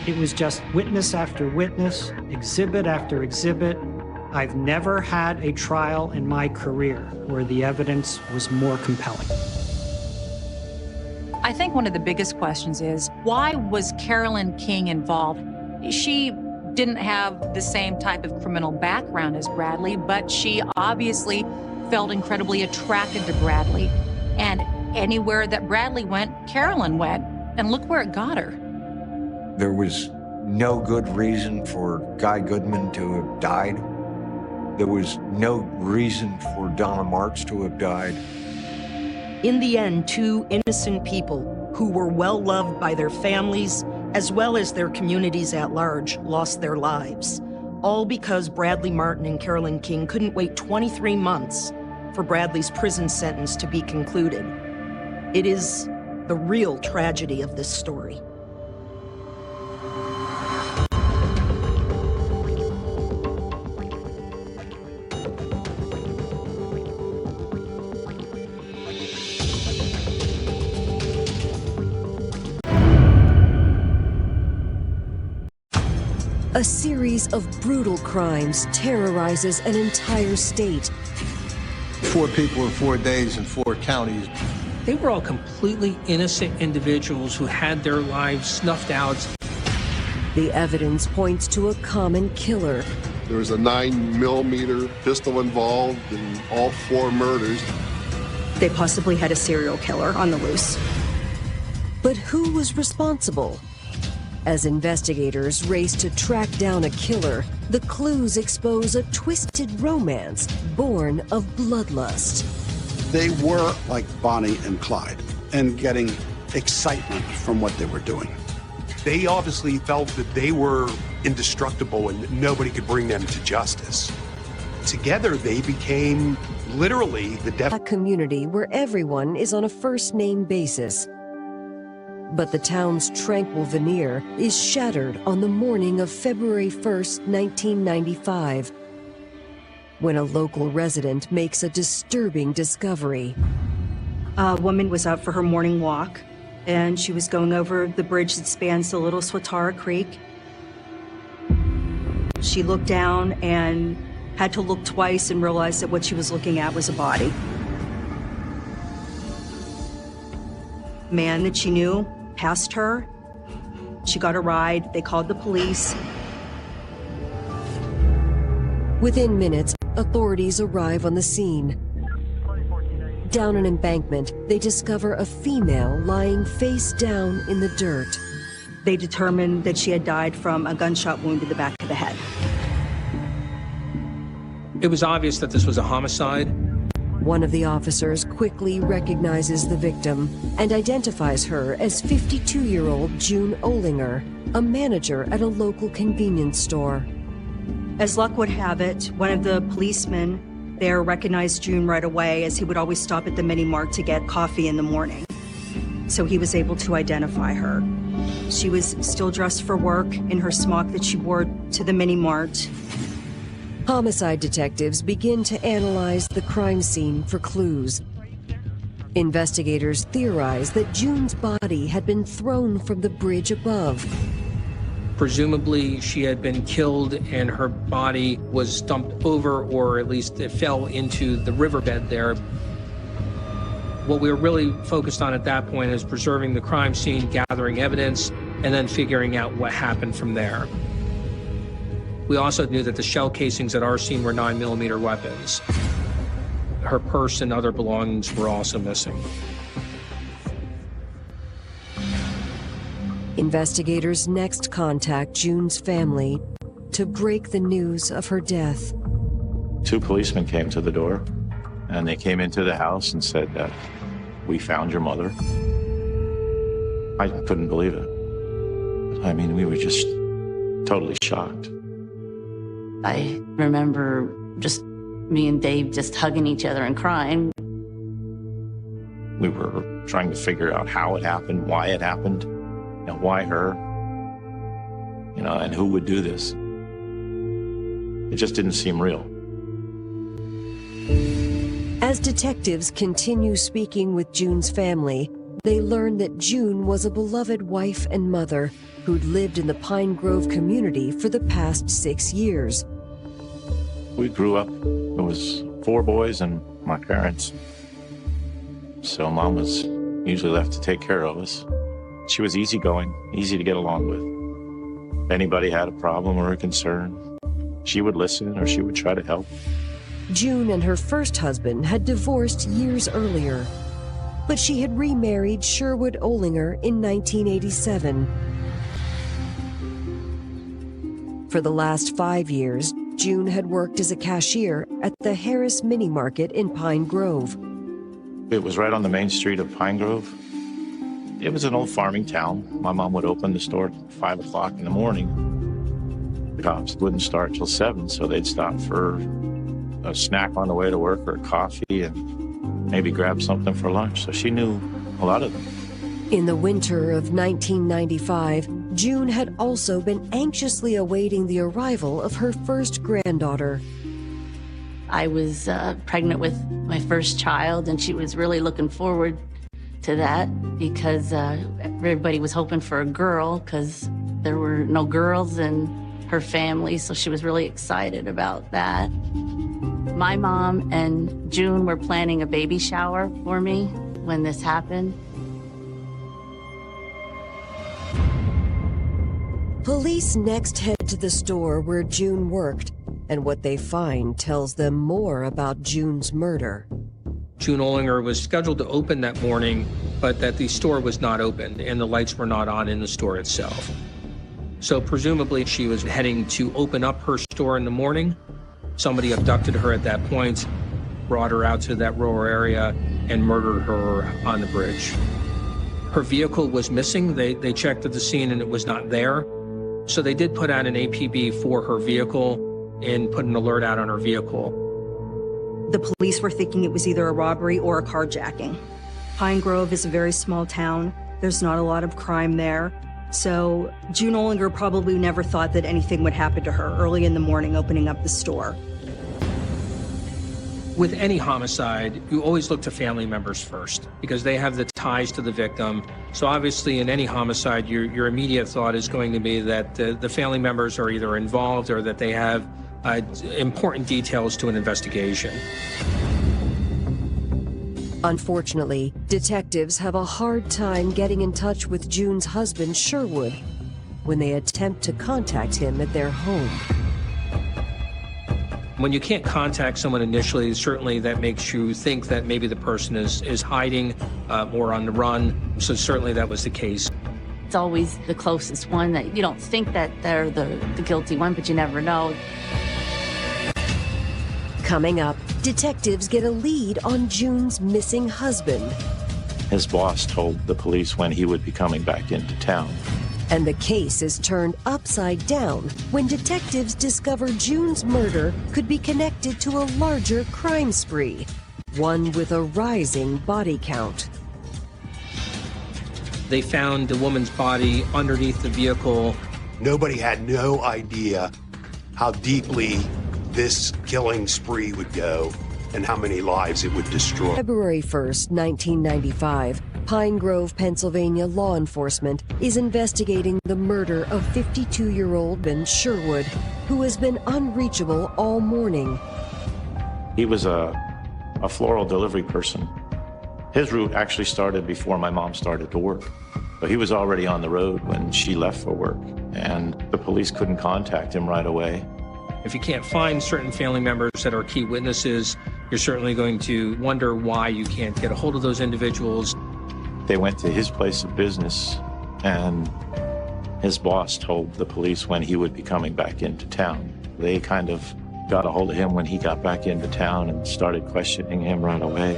Speaker 7: It was just witness after witness, exhibit after exhibit. I've never had a trial in my career where the evidence was more compelling.
Speaker 4: I think one of the biggest questions is, why was Carolyn King involved? She didn't have the same type of criminal background as Bradley, but she obviously felt incredibly attracted to Bradley. And anywhere that Bradley went, Carolyn went. And look where it got her.
Speaker 2: There was no good reason for Guy Goodman to have died. There was no reason for Donna Marks to have died.
Speaker 8: In the end, two innocent people who were well loved by their families as well as their communities at large lost their lives, all because Bradley Martin and Carolyn King couldn't wait 23 months for Bradley's prison sentence to be concluded. It is the real tragedy of this story.
Speaker 1: A series of brutal crimes terrorizes an entire state.
Speaker 11: 4 people in 4 days in 4 counties.
Speaker 12: They were all completely innocent individuals who had their lives snuffed out.
Speaker 1: The evidence points to a common killer.
Speaker 13: There was a 9mm pistol involved in all 4 murders.
Speaker 8: They possibly had a serial killer on the loose.
Speaker 1: But who was responsible? As investigators race to track down a killer, the clues expose a twisted romance born of bloodlust.
Speaker 14: They were like Bonnie and Clyde and getting excitement from what they were doing.
Speaker 15: They obviously felt that they were indestructible and that nobody could bring them to justice. Together, they became literally the
Speaker 1: community where everyone is on a first-name basis. But the town's tranquil veneer is shattered on the morning of February 1st, 1995, when a local resident makes a disturbing discovery.
Speaker 16: A woman was out for her morning walk, and she was going over the bridge that spans the Little Swatara Creek. She looked down and had to look twice and realized that what she was looking at was a body. A man that she knew passed her. She got a ride. They called the police.
Speaker 1: Within minutes, authorities arrive on the scene. Down an embankment, they discover a female lying face down in the dirt.
Speaker 16: They determined that she had died from a gunshot wound to the back of the head.
Speaker 12: It was obvious that this was a homicide.
Speaker 1: One of the officers quickly recognizes the victim and identifies her as 52-year-old June Olinger, a manager at a local convenience store.
Speaker 16: As luck would have it, one of the policemen there recognized June right away, as he would always stop at the Mini Mart to get coffee in the morning. So he was able to identify her. She was still dressed for work in her smock that she wore to the Mini Mart.
Speaker 1: Homicide detectives begin to analyze the crime scene for clues. Investigators theorize that June's body had been thrown from the bridge above.
Speaker 12: Presumably, she had been killed and her body was dumped over, or at least it fell into the riverbed there. What we were really focused on at that point is preserving the crime scene, gathering evidence, and then figuring out what happened from there. We also knew that the shell casings at our scene were 9mm weapons. Her purse and other belongings were also missing.
Speaker 1: Investigators next contact June's family to break the news of her death.
Speaker 17: 2 policemen came to the door, and they came into the house and said that we found your mother. I couldn't believe it. I mean, we were just totally shocked.
Speaker 18: I remember just me and Dave just hugging each other and crying.
Speaker 17: We were trying to figure out how it happened, why it happened, and why her. and who would do this? It just didn't seem real.
Speaker 1: As detectives continue speaking with June's family, they learn that June was a beloved wife and mother who'd lived in the Pine Grove community for the past 6 years.
Speaker 17: We grew up, it was 4 boys and my parents. So Mom was usually left to take care of us. She was easygoing, easy to get along with. If anybody had a problem or a concern, she would listen or she would try to help.
Speaker 1: June and her first husband had divorced years earlier, but she had remarried Sherwood Olinger in 1987. For the last 5 years, June had worked as a cashier at the Harris Mini Market in Pine Grove.
Speaker 17: It was right on the main street of Pine Grove. It was an old farming town. My mom would open the store at 5 o'clock in the morning. The cops wouldn't start till 7, so they'd stop for a snack on the way to work or coffee and maybe grab something for lunch. So she knew a lot of them.
Speaker 1: In the winter of 1995, June had also been anxiously awaiting the arrival of her first granddaughter.
Speaker 18: I was pregnant with my first child, and she was really looking forward to that because everybody was hoping for a girl because there were no girls in her family, so she was really excited about that. My mom and June were planning a baby shower for me when this happened.
Speaker 1: Police next head to the store where June worked, and what they find tells them more about June's murder.
Speaker 12: June Olinger was scheduled to open that morning, but that the store was not open and the lights were not on in the store itself. So presumably she was heading to open up her store in the morning. Somebody abducted her at that point, brought her out to that rural area, and murdered her on the bridge. Her vehicle was missing. They checked at the scene and it was not there. So they did put out an APB for her vehicle and put an alert out on her vehicle.
Speaker 16: The police were thinking it was either a robbery or a carjacking. Pine Grove is a very small town. There's not a lot of crime there. So June Olinger probably never thought that anything would happen to her early in the morning opening up the store.
Speaker 12: With any homicide, you always look to family members first because they have the ties to the victim. So obviously in any homicide, your immediate thought is going to be that the family members are either involved or that they have important details to an investigation.
Speaker 1: Unfortunately, detectives have a hard time getting in touch with June's husband, Sherwood, when they attempt to contact him at their home.
Speaker 12: When you can't contact someone initially, certainly that makes you think that maybe the person is hiding or on the run. So certainly that was the case.
Speaker 18: It's always the closest one that you don't think that they're the guilty one, but you never know.
Speaker 1: Coming up, detectives get a lead on June's missing husband.
Speaker 17: His boss told the police when he would be coming back into town.
Speaker 1: And the case is turned upside down when detectives discover June's murder could be connected to a larger crime spree, one with a rising body count.
Speaker 12: They found the woman's body underneath the vehicle.
Speaker 15: Nobody had no idea how deeply this killing spree would go and how many lives it would destroy.
Speaker 1: February 1st, 1995, Pine Grove, Pennsylvania law enforcement is investigating the murder of 52-year-old Ben Sherwood, who has been unreachable all morning.
Speaker 17: He was a floral delivery person. His route actually started before my mom started to work. But he was already on the road when she left for work, and the police couldn't contact him right away.
Speaker 12: If you can't find certain family members that are key witnesses, you're certainly going to wonder why you can't get a hold of those individuals.
Speaker 17: They went to his place of business, and his boss told the police when he would be coming back into town. They kind of got a hold of him when he got back into town and started questioning him right away.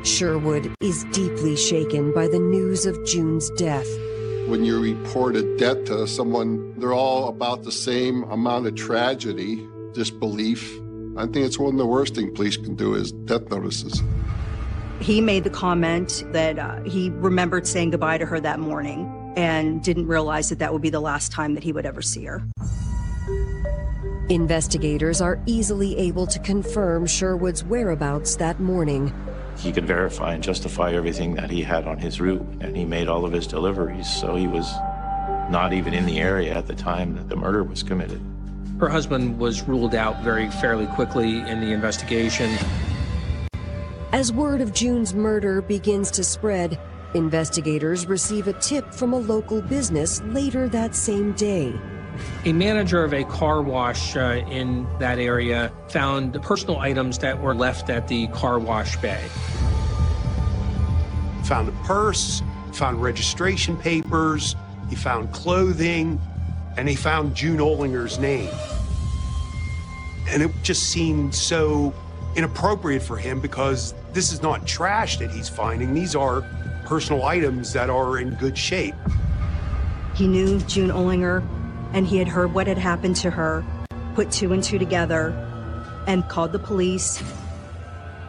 Speaker 1: Sherwood is deeply shaken by the news of June's death.
Speaker 11: When you report a death to someone, they're all about the same amount of tragedy, disbelief. I think it's one of the worst things police can do is death notices.
Speaker 16: He made the comment that he remembered saying goodbye to her that morning. and didn't realize that that would be the last time that he would ever see her.
Speaker 1: Investigators are easily able to confirm Sherwood's whereabouts that morning.
Speaker 17: He could verify and justify everything that he had on his route, and he made all of his deliveries, so he was not even in the area at the time that the murder was committed.
Speaker 12: Her husband was ruled out fairly quickly in the investigation.
Speaker 1: As word of June's murder begins to spread, investigators receive a tip from a local business later that same day.
Speaker 12: A manager of a car wash in that area found personal items that were left at the car wash bay.
Speaker 15: Found a purse, found registration papers, he found clothing, and he found June Olinger's name. And it just seemed so inappropriate for him because this is not trash that he's finding. These are personal items that are in good shape.
Speaker 16: He knew June Olinger, and he had heard what had happened to her, put two and two together, and called the police.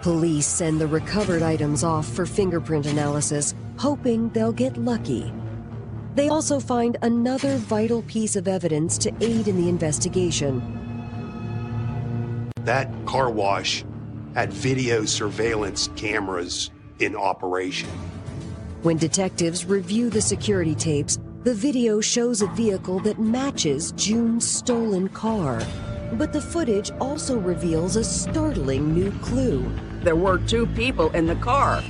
Speaker 1: Police send the recovered items off for fingerprint analysis, hoping they'll get lucky. They also find another vital piece of evidence to aid in the investigation.
Speaker 15: That car wash had video surveillance cameras in operation.
Speaker 1: When detectives review the security tapes, the video shows a vehicle that matches June's stolen car. But the footage also reveals a startling new clue.
Speaker 19: There were two people in the car,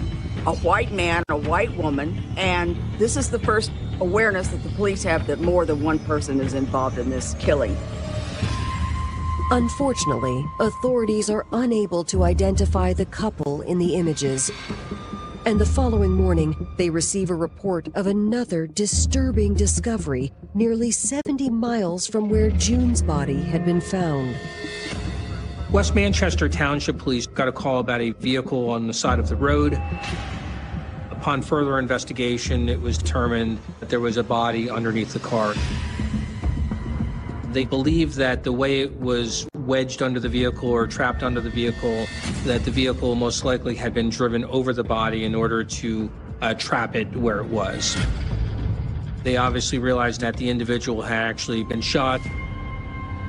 Speaker 19: a white man, a white woman, and this is the first awareness that the police have that more than one person is involved in this killing.
Speaker 1: Unfortunately, authorities are unable to identify the couple in the images. And the following morning, they receive a report of another disturbing discovery nearly 70 miles from where June's body had been found.
Speaker 12: West Manchester Township Police got a call about a vehicle on the side of the road. Upon further investigation, it was determined that there was a body underneath the car. They believe that the way it was wedged under the vehicle or trapped under the vehicle, that the vehicle most likely had been driven over the body in order to trap it where it was. They obviously realized that the individual had actually been shot.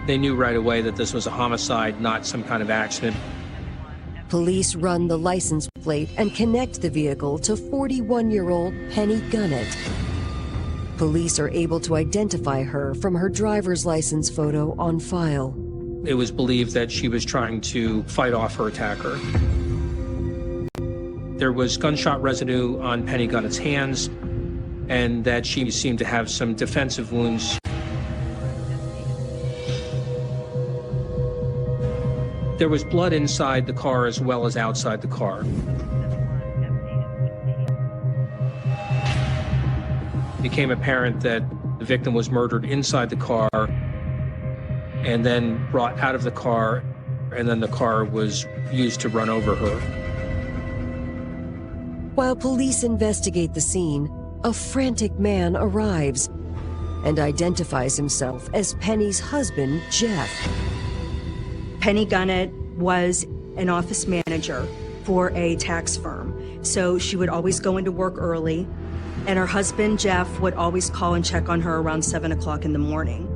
Speaker 12: They knew right away that this was a homicide, not some kind of accident.
Speaker 1: Police run the license plate and connect the vehicle to 41-year-old Penny Gunnett. Police are able to identify her from her driver's license photo on file.
Speaker 12: It was believed that she was trying to fight off her attacker. There was gunshot residue on Penny Gunnett's hands, and that she seemed to have some defensive wounds. There was blood inside the car as well as outside the car. It became apparent that the victim was murdered inside the car and then brought out of the car, and then the car was used to run over her.
Speaker 1: While police investigate the scene, a frantic man arrives and identifies himself as Penny's husband, Jeff.
Speaker 16: Penny Gunnett was an office manager for a tax firm, so she would always go into work early, and her husband, Jeff, would always call and check on her around 7 o'clock in the morning.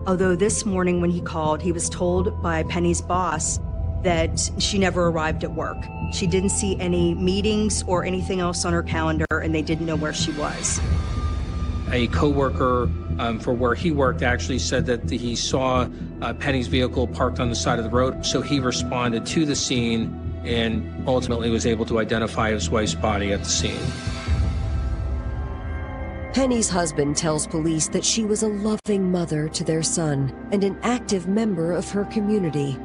Speaker 16: Although this morning when he called, he was told by Penny's boss that she never arrived at work. She didn't see any meetings or anything else on her calendar, and they didn't know where she was.
Speaker 12: A coworker for where he worked actually said that he saw Penny's vehicle parked on the side of the road, so he responded to the scene and ultimately was able to identify his wife's body at the scene.
Speaker 1: Penny's husband tells police that she was a loving mother to their son and an active member of her community.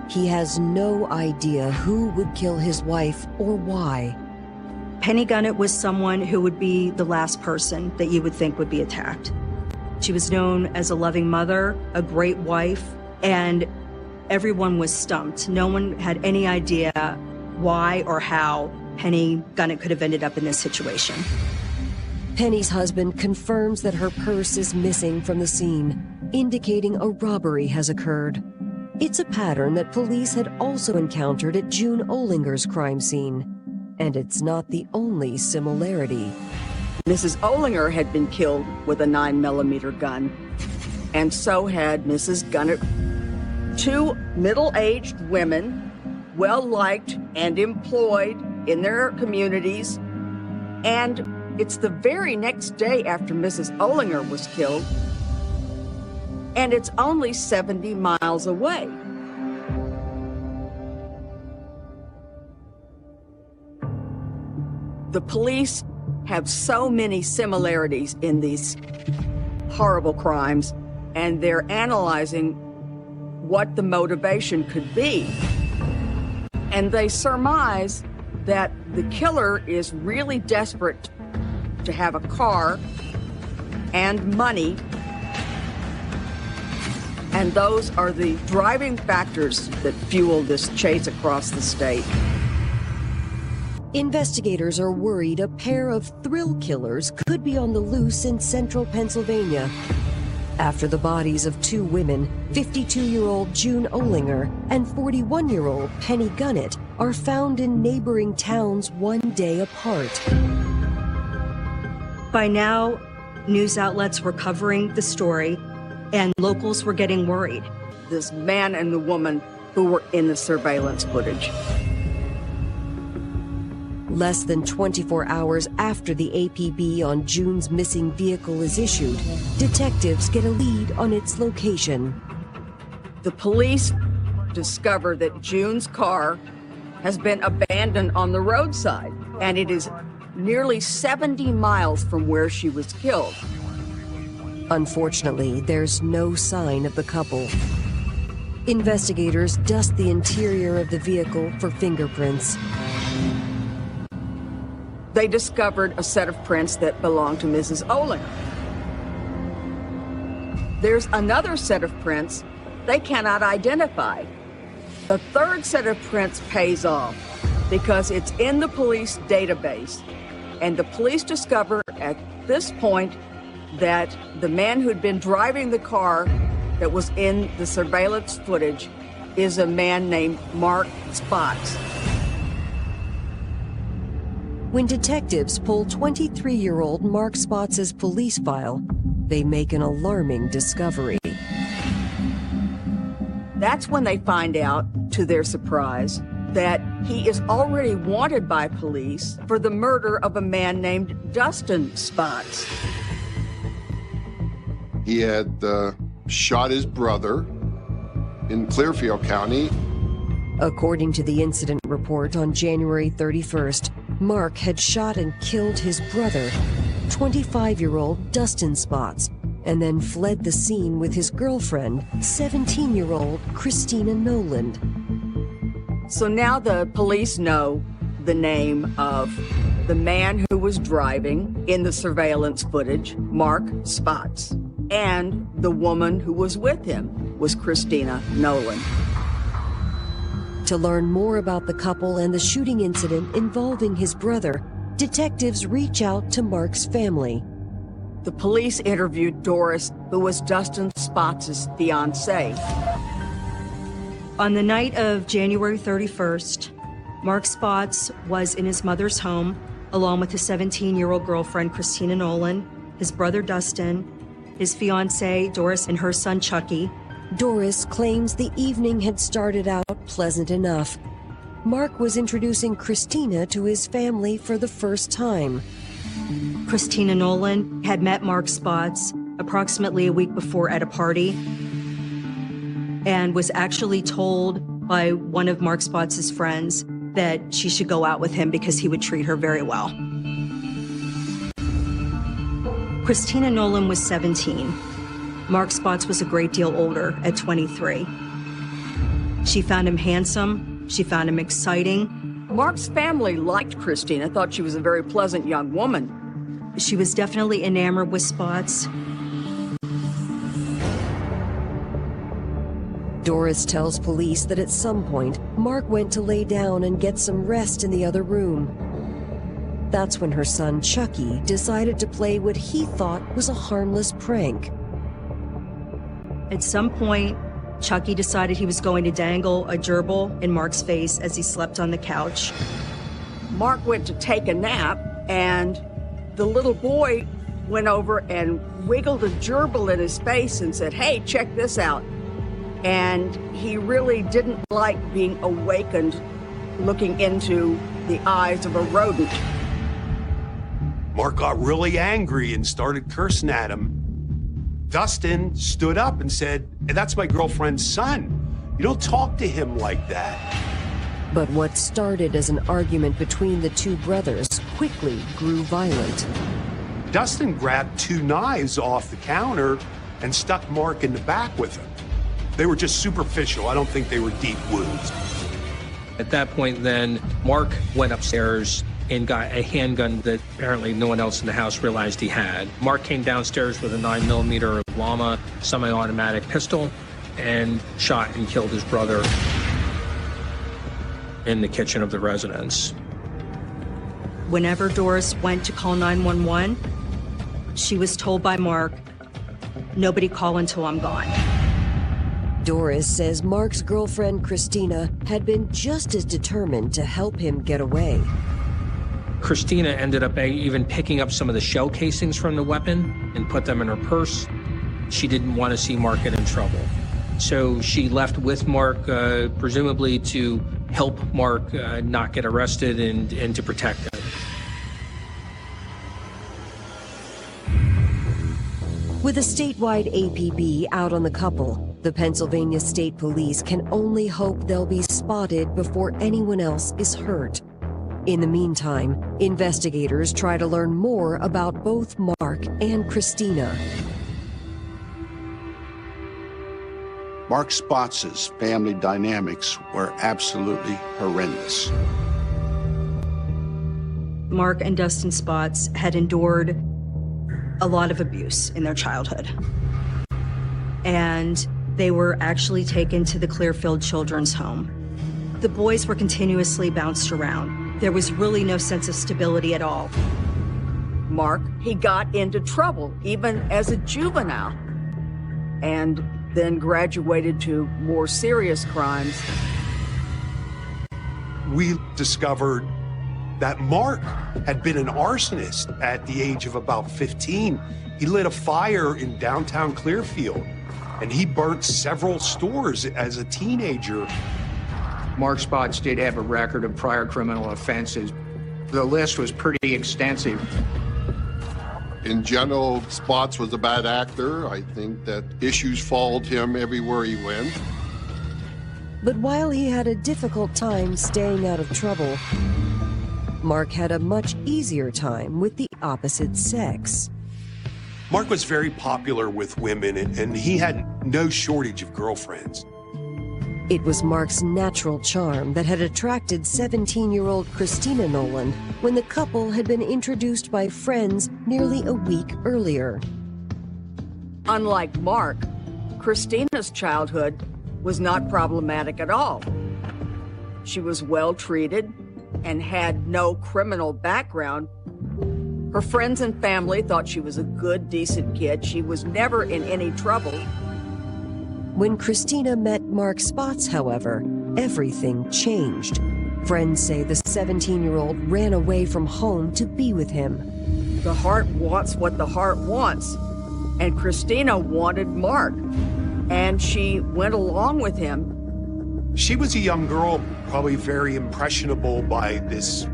Speaker 1: He has no idea who would kill his wife or why.
Speaker 16: Penny Gunnett was someone who would be the last person that you would think would be attacked. She was known as a loving mother, a great wife, and everyone was stumped. No one had any idea why or how Penny Gunnett could have ended up in this situation.
Speaker 1: Penny's husband confirms that her purse is missing from the scene, indicating a robbery has occurred. It's a pattern that police had also encountered at June Olinger's crime scene, and it's not the only similarity.
Speaker 19: Mrs. Olinger had been killed with a 9mm gun, and so had Mrs. Gunnett. Two middle-aged women, well-liked and employed in their communities, and it's the very next day after Mrs. Olinger was killed, and it's only 70 miles away. The police have so many similarities in these horrible crimes, and they're analyzing what the motivation could be. And they surmise that the killer is really desperate to have a car and money, and those are the driving factors that fuel this chase across the state.
Speaker 1: Investigators are worried a pair of thrill killers could be on the loose in central Pennsylvania after the bodies of two women, 52-year-old June Olinger and 41-year-old Penny Gunnett, are found in neighboring towns one day apart.
Speaker 16: By now, news outlets were covering the story, and locals were getting worried.
Speaker 19: This man and the woman who were in the surveillance footage.
Speaker 1: Less than 24 hours after the APB on June's missing vehicle is issued, detectives get a lead on its location.
Speaker 19: The police discover that June's car has been abandoned on the roadside, and it is nearly 70 miles from where she was killed.
Speaker 1: Unfortunately, there's no sign of the couple. Investigators dust the interior of the vehicle for fingerprints.
Speaker 19: They discovered a set of prints that belonged to Mrs. Olinger. There's another set of prints they cannot identify. The third set of prints pays off because it's in the police database, and the police discover at this point that the man who'd been driving the car that was in the surveillance footage is a man named Mark Spots.
Speaker 1: When detectives pull 23-year-old Mark Spots' police file, they make an alarming discovery.
Speaker 19: That's when they find out, to their surprise, that he is already wanted by police for the murder of a man named Dustin Spots.
Speaker 11: He had shot his brother in Clearfield County.
Speaker 1: According to the incident report on January 31st, Mark had shot and killed his brother, 25-year-old Dustin Spots, and then fled the scene with his girlfriend, 17-year-old Christina Noland.
Speaker 19: So now the police know the name of the man who was driving in the surveillance footage, Mark Spots, and the woman who was with him was Christina Noland.
Speaker 1: To learn more about the couple and the shooting incident involving his brother, detectives reach out to Mark's family.
Speaker 19: The police interviewed Doris, who was Dustin Spots' fiancée.
Speaker 16: On the night of January 31st, Mark Spots was in his mother's home, along with his 17-year-old girlfriend, Christina Nolan, his brother, Dustin, his fiancée, Doris, and her son, Chucky.
Speaker 1: Doris claims the evening had started out pleasant enough. Mark was introducing Christina to his family for the first time.
Speaker 16: Christina Nolan had met Mark Spots approximately a week before at a party and was actually told by one of Mark Spots' friends that she should go out with him because he would treat her very well. Christina Nolan was 17. Mark Spots was a great deal older at 23. She found him handsome. She found him exciting.
Speaker 19: Mark's family liked Christina, thought she was a very pleasant young woman.
Speaker 16: She was definitely enamored with Spots.
Speaker 1: Doris tells police that at some point, Mark went to lay down and get some rest in the other room. That's when her son, Chucky, decided to play what he thought was a harmless prank.
Speaker 16: At some point, Chucky decided he was going to dangle a gerbil in Mark's face as he slept on the couch.
Speaker 19: Mark went to take a nap, and the little boy went over and wiggled a gerbil in his face and said, "Hey, check this out." And he really didn't like being awakened looking into the eyes of a rodent.
Speaker 15: Mark got really angry and started cursing at him. Dustin stood up and said, "That's my girlfriend's son. You don't talk to him like that."
Speaker 1: But what started as an argument between the two brothers quickly grew violent.
Speaker 15: Dustin grabbed 2 knives off the counter and stuck Mark in the back with them. They were just superficial. I don't think they were deep wounds.
Speaker 12: At that point then, Mark went upstairs and got a handgun that apparently no one else in the house realized he had. Mark came downstairs with a 9mm Llama semi-automatic pistol and shot and killed his brother in the kitchen of the residence.
Speaker 16: Whenever Doris went to call 911, she was told by Mark, "Nobody call until I'm gone."
Speaker 1: Doris says Mark's girlfriend, Christina, had been just as determined to help him get away.
Speaker 12: Christina ended up even picking up some of the shell casings from the weapon and put them in her purse. She didn't want to see Mark get in trouble. So she left with Mark, presumably to help Mark not get arrested and to protect him.
Speaker 1: With a statewide APB out on the couple, the Pennsylvania State Police can only hope they'll be spotted before anyone else is hurt. In the meantime, investigators try to learn more about both Mark and Christina.
Speaker 14: Mark Spots' family dynamics were absolutely horrendous.
Speaker 16: Mark and Dustin Spots had endured a lot of abuse in their childhood. And they were actually taken to the Clearfield Children's Home. The boys were continuously bounced around. There was really no sense of stability at all.
Speaker 19: Mark, he got into trouble even as a juvenile, and then graduated to more serious crimes.
Speaker 15: We discovered that Mark had been an arsonist at the age of about 15. He lit a fire in downtown Clearfield, and he burnt several stores as a teenager.
Speaker 20: Mark Spots did have a record of prior criminal offenses. The list was pretty extensive.
Speaker 11: In general, Spots was a bad actor. I think that issues followed him everywhere he went.
Speaker 1: But while he had a difficult time staying out of trouble, Mark had a much easier time with the opposite sex.
Speaker 15: Mark was very popular with women, and he had no shortage of girlfriends.
Speaker 1: It was Mark's natural charm that had attracted 17-year-old Christina Nolan when the couple had been introduced by friends nearly a week earlier.
Speaker 19: Unlike Mark, Christina's childhood was not problematic at all. She was well treated and had no criminal background. Her friends and family thought she was a good, decent kid. She was never in any trouble.
Speaker 1: When Christina met Mark Spots, however, everything changed. Friends say the 17-year-old ran away from home to be with him.
Speaker 19: The heart wants what the heart wants, and Christina wanted Mark, and she went along with him.
Speaker 15: She was a young girl, probably very impressionable by this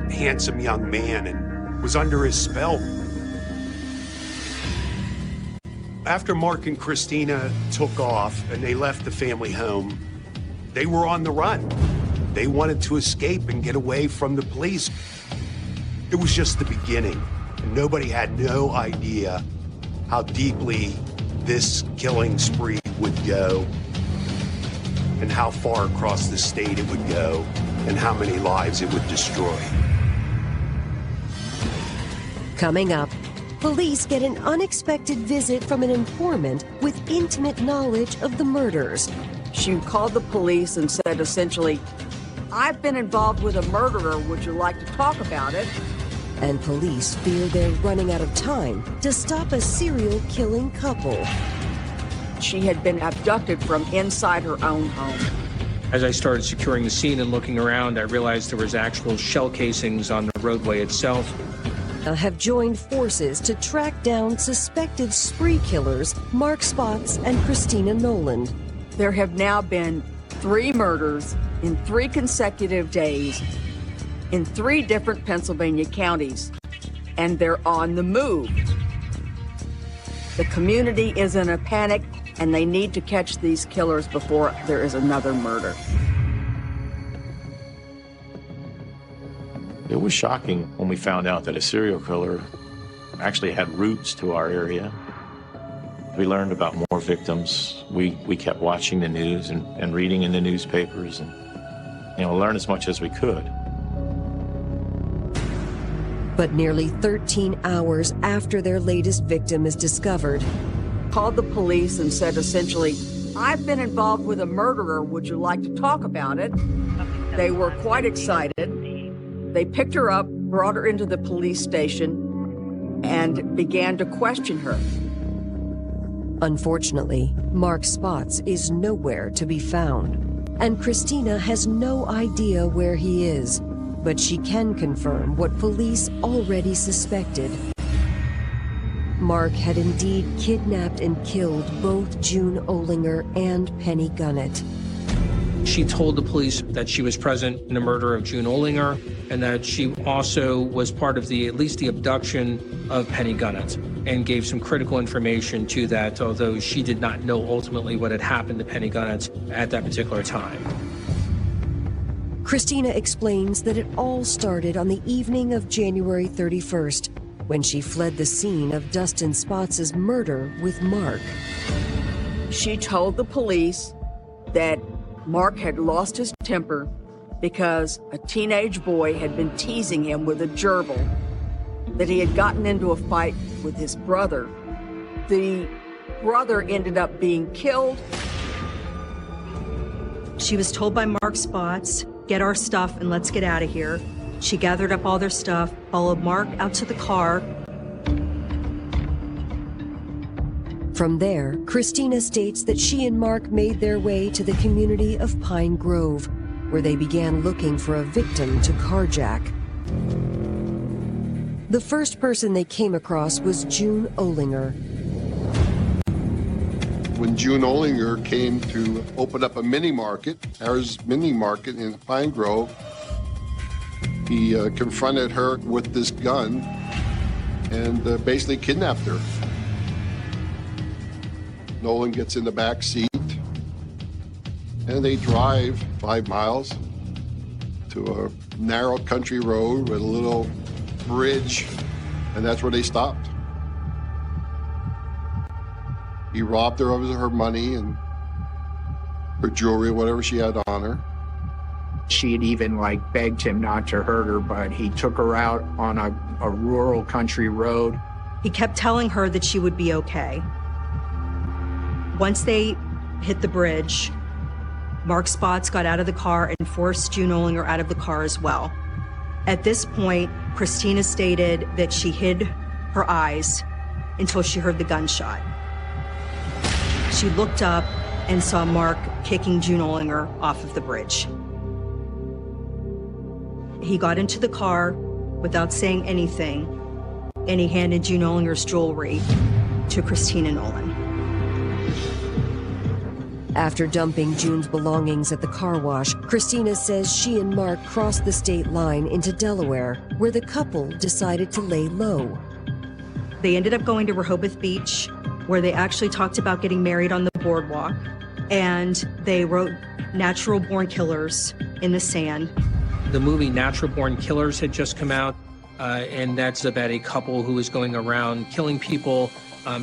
Speaker 15: handsome young man, and was under his spell. After Mark and Christina took off and they left the family home, they were on the run. They wanted to escape and get away from the police. It was just the beginning, and nobody had no idea how deeply this killing spree would go, and how far across the state it would go, and how many lives it would destroy.
Speaker 1: Coming up, police get an unexpected visit from an informant with intimate knowledge of the murders.
Speaker 19: She called the police and said essentially, "I've been involved with a murderer. Would you like to talk about it?"
Speaker 1: And police fear they're running out of time to stop a serial killing couple.
Speaker 19: She had been abducted from inside her own home.
Speaker 12: As I started securing the scene and looking around, I realized there was actual shell casings on the roadway itself.
Speaker 1: have joined forces to track down suspected spree killers Mark Spots and Christina Noland.
Speaker 19: There have now been 3 murders in 3 consecutive days in 3 different Pennsylvania counties, and they're on the move. The community is in a panic, and they need to catch these killers before there is another murder.
Speaker 17: It was shocking when we found out that a serial killer actually had roots to our area. We learned about more victims. We kept watching the news and reading in the newspapers and, learn as much as we could.
Speaker 1: But nearly 13 hours after their latest victim is discovered,
Speaker 19: Called the police and said essentially, "I've been involved with a murderer. Would you like to talk about it?" They were quite excited. They picked her up, brought her into the police station, and began to question her.
Speaker 1: Unfortunately, Mark Spots is nowhere to be found, and Christina has no idea where he is, but she can confirm what police already suspected. Mark had indeed kidnapped and killed both June Olinger and Penny Gunnett.
Speaker 12: She told the police that she was present in the murder of June Olinger and that she also was part of at least the abduction of Penny Gunnett, and gave some critical information to that, although she did not know ultimately what had happened to Penny Gunnett at that particular time.
Speaker 1: Christina explains that it all started on the evening of January 31st, when she fled the scene of Dustin Spots' murder with Mark.
Speaker 19: She told the police that Mark had lost his temper because a teenage boy had been teasing him with a gerbil, that he had gotten into a fight with his brother. The brother ended up being killed.
Speaker 16: She was told by Mark Spots, "Get our stuff and let's get out of here." She gathered up all their stuff, followed Mark out to the car.
Speaker 1: From there, Christina states that she and Mark made their way to the community of Pine Grove, where they began looking for a victim to carjack. The first person they came across was June Olinger.
Speaker 11: When June Olinger came to open up a mini market, Harris Mini Market in Pine Grove, he confronted her with this gun and basically kidnapped her. Nolan gets in the back seat and they drive 5 miles to a narrow country road with a little bridge, and that's where they stopped. He robbed her of her money and her jewelry, whatever she had on her.
Speaker 20: She had even begged him not to hurt her, but he took her out on a rural country road.
Speaker 16: He kept telling her that she would be okay. Once they hit the bridge, Mark Spots got out of the car and forced June Olinger out of the car as well. At this point, Christina stated that she hid her eyes until she heard the gunshot. She looked up and saw Mark kicking June Olinger off of the bridge. He got into the car without saying anything, and he handed June Olinger's jewelry to Christina Nolan.
Speaker 1: After dumping June's belongings at the car wash, Christina says she and Mark crossed the state line into Delaware, where the couple decided to lay low.
Speaker 16: They ended up going to Rehoboth Beach, where they actually talked about getting married on the boardwalk, and they wrote Natural Born Killers in the sand.
Speaker 12: The movie Natural Born Killers had just come out, and that's about a couple who is going around killing people.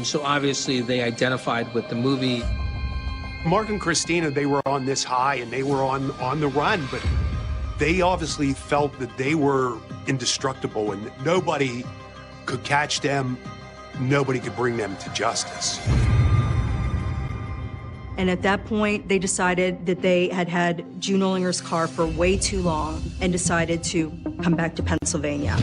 Speaker 12: So obviously they identified with the movie.
Speaker 15: Mark and Christina, they were on this high and they were on the run, but they obviously felt that they were indestructible and that nobody could catch them, nobody could bring them to justice.
Speaker 16: And at that point, they decided that they had had June Olinger's car for way too long and decided to come back to Pennsylvania.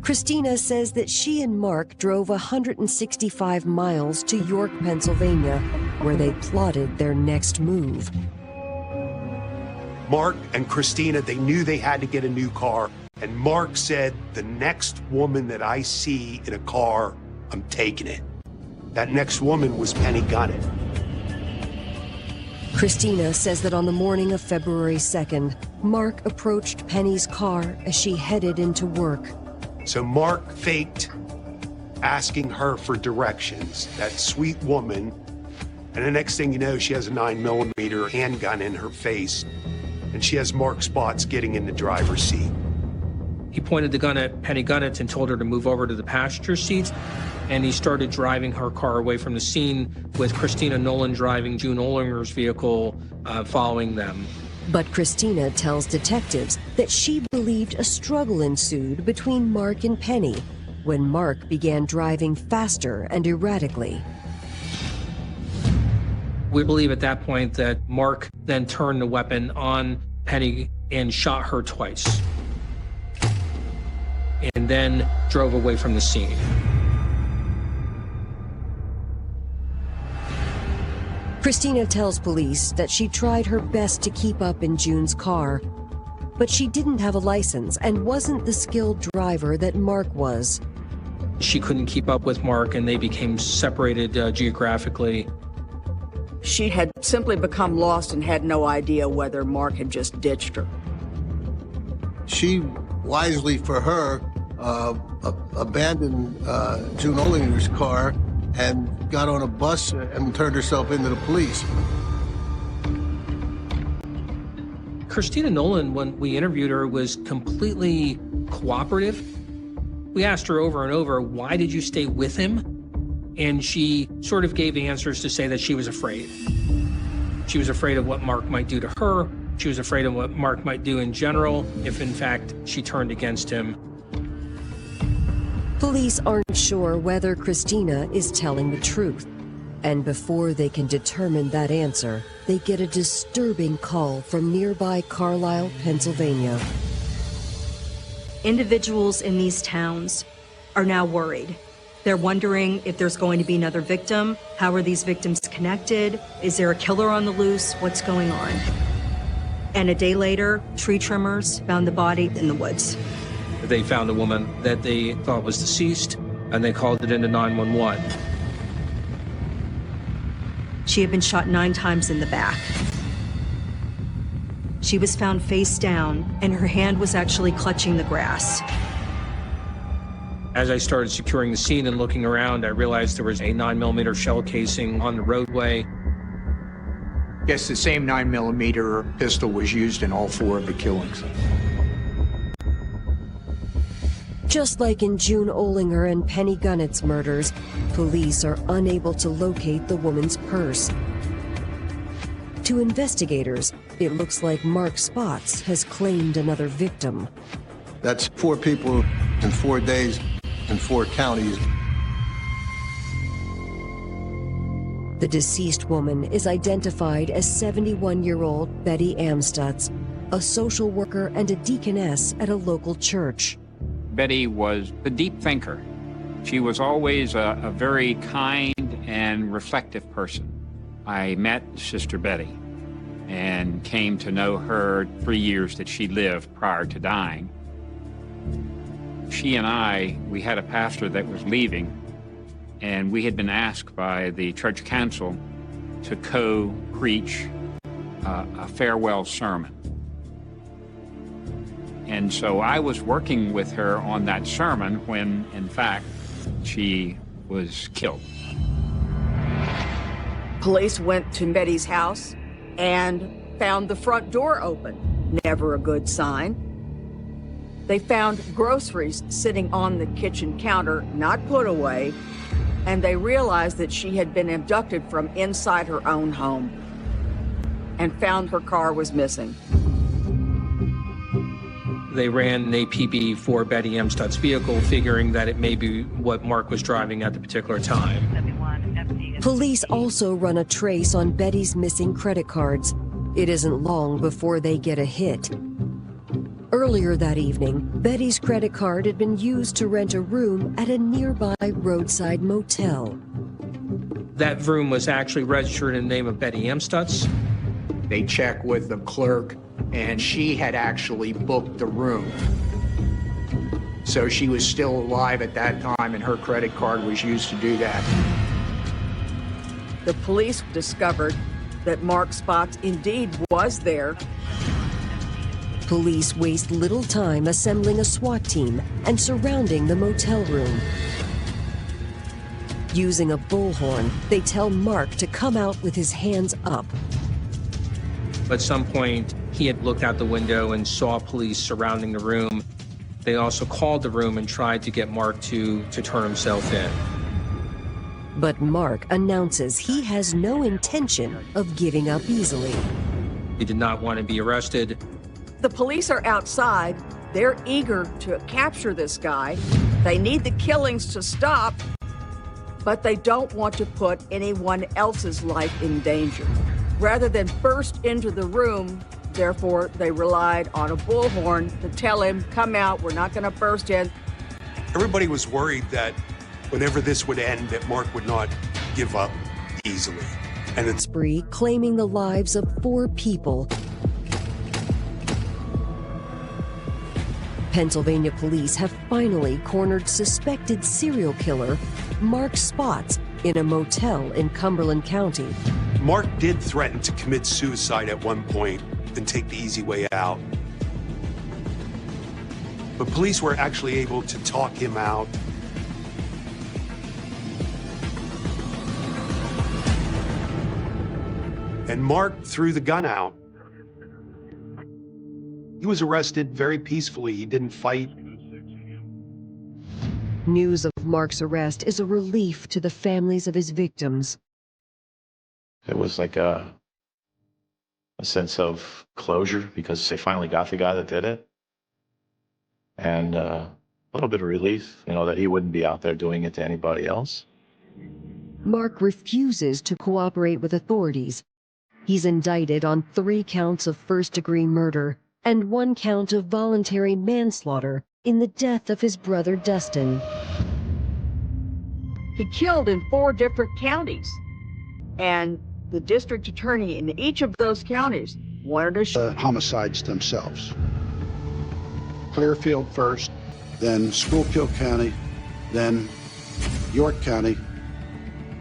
Speaker 1: Christina says that she and Mark drove 165 miles to York, Pennsylvania, where they plotted their next move.
Speaker 15: Mark and Christina, they knew they had to get a new car. And Mark said, the next woman that I see in a car, I'm taking it. That next woman was Penny Gunnett.
Speaker 1: Christina says that on the morning of February 2nd, Mark approached Penny's car as she headed into work.
Speaker 15: So Mark faked asking her for directions, that sweet woman, and the next thing you know, she has a 9mm handgun in her face, and she has Mark's spots getting in the driver's seat.
Speaker 12: He pointed the gun at Penny Gunnett and told her to move over to the passenger seat, and he started driving her car away from the scene with Christina Nolan driving June Ollinger's vehicle following them.
Speaker 1: But Christina tells detectives that she believed a struggle ensued between Mark and Penny when Mark began driving faster and erratically.
Speaker 12: We believe at that point that Mark then turned the weapon on Penny and shot her twice, and then drove away from the scene.
Speaker 1: Christina tells police that she tried her best to keep up in June's car, but she didn't have a license and wasn't the skilled driver that Mark was.
Speaker 12: She couldn't keep up with Mark, and they became separated geographically.
Speaker 19: She had simply become lost and had no idea whether Mark had just ditched her.
Speaker 21: She, wisely for her, abandoned June Ollinger's car and got on a bus and turned herself into the police.
Speaker 12: Christina Nolan, when we interviewed her, was completely cooperative. We asked her over and over, why did you stay with him? And she sort of gave answers to say that she was afraid. She was afraid of what Mark might do to her. She was afraid of what Mark might do in general if, in fact, she turned against him.
Speaker 1: Police aren't sure whether Christina is telling the truth. And before they can determine that answer, they get a disturbing call from nearby Carlisle, Pennsylvania.
Speaker 16: Individuals in these towns are now worried. They're wondering if there's going to be another victim. How are these victims connected? Is there a killer on the loose? What's going on? And a day later, tree trimmers found the body in the woods.
Speaker 12: They found a woman that they thought was deceased, and they called it into 911.
Speaker 16: She had been shot 9 times in the back. She was found face down, and her hand was actually clutching the grass.
Speaker 12: As I started securing the scene and looking around, I realized there was a 9mm shell casing on the roadway.
Speaker 20: Yes, the same 9mm pistol was used in all 4 of the killings.
Speaker 1: Just like in June Ollinger and Penny Gunnett's murders, police are unable to locate the woman's purse. To investigators, it looks like Mark Spots has claimed another victim.
Speaker 21: That's 4 people in 4 days in 4 counties.
Speaker 1: The deceased woman is identified as 71-year-old Betty Amstutz, a social worker and a deaconess at a local church.
Speaker 22: Betty was a deep thinker. She was always a very kind and reflective person. I met Sister Betty and came to know her 3 years that she lived prior to dying. She and we had a pastor that was leaving, and we had been asked by the church council to co-preach a farewell sermon. And so I was working with her on that sermon when, in fact, she was killed.
Speaker 19: Police went to Betty's house and found the front door open. Never a good sign. They found groceries sitting on the kitchen counter, not put away, and they realized that she had been abducted from inside her own home and found her car was missing.
Speaker 12: They ran an APB for Betty Amstutz's vehicle, figuring that it may be what Mark was driving at the particular time.
Speaker 1: Police also run a trace on Betty's missing credit cards. It isn't long before they get a hit. Earlier that evening, Betty's credit card had been used to rent a room at a nearby roadside motel.
Speaker 12: That room was actually registered in the name of Betty Amstutz.
Speaker 20: They checked with the clerk, and she had actually booked the room. So she was still alive at that time, and her credit card was used to do that.
Speaker 19: The police discovered that Mark Spots indeed was there.
Speaker 1: Police waste little time assembling a SWAT team and surrounding the motel room. Using a bullhorn, they tell Mark to come out with his hands up.
Speaker 12: At some point, he had looked out the window and saw police surrounding the room. They also called the room and tried to get Mark to turn himself in.
Speaker 1: But Mark announces he has no intention of giving up easily.
Speaker 12: He did not want to be arrested.
Speaker 19: The police are outside. They're eager to capture this guy. They need the killings to stop, but they don't want to put anyone else's life in danger. Rather than burst into the room, therefore, they relied on a bullhorn to tell him, come out, we're not going to burst in.
Speaker 15: Everybody was worried that whenever this would end, that Mark would not give up easily. And it's
Speaker 1: spree claiming the lives of 4 people. Pennsylvania police have finally cornered suspected serial killer Mark Spots in a motel in Cumberland County.
Speaker 15: Mark did threaten to commit suicide at one point and take the easy way out. But police were actually able to talk him out. And Mark threw the gun out. He was arrested very peacefully. He didn't fight.
Speaker 1: News of Mark's arrest is a relief to the families of his victims.
Speaker 17: It was like a sense of closure because they finally got the guy that did it. And a little bit of relief, that he wouldn't be out there doing it to anybody else.
Speaker 1: Mark refuses to cooperate with authorities. He's indicted on 3 counts of first-degree murder and 1 count of voluntary manslaughter in the death of his brother Dustin.
Speaker 19: He killed in 4 different counties, and the district attorney in each of those counties wanted to
Speaker 14: homicides themselves. Clearfield first, then Schuylkill County, then York County,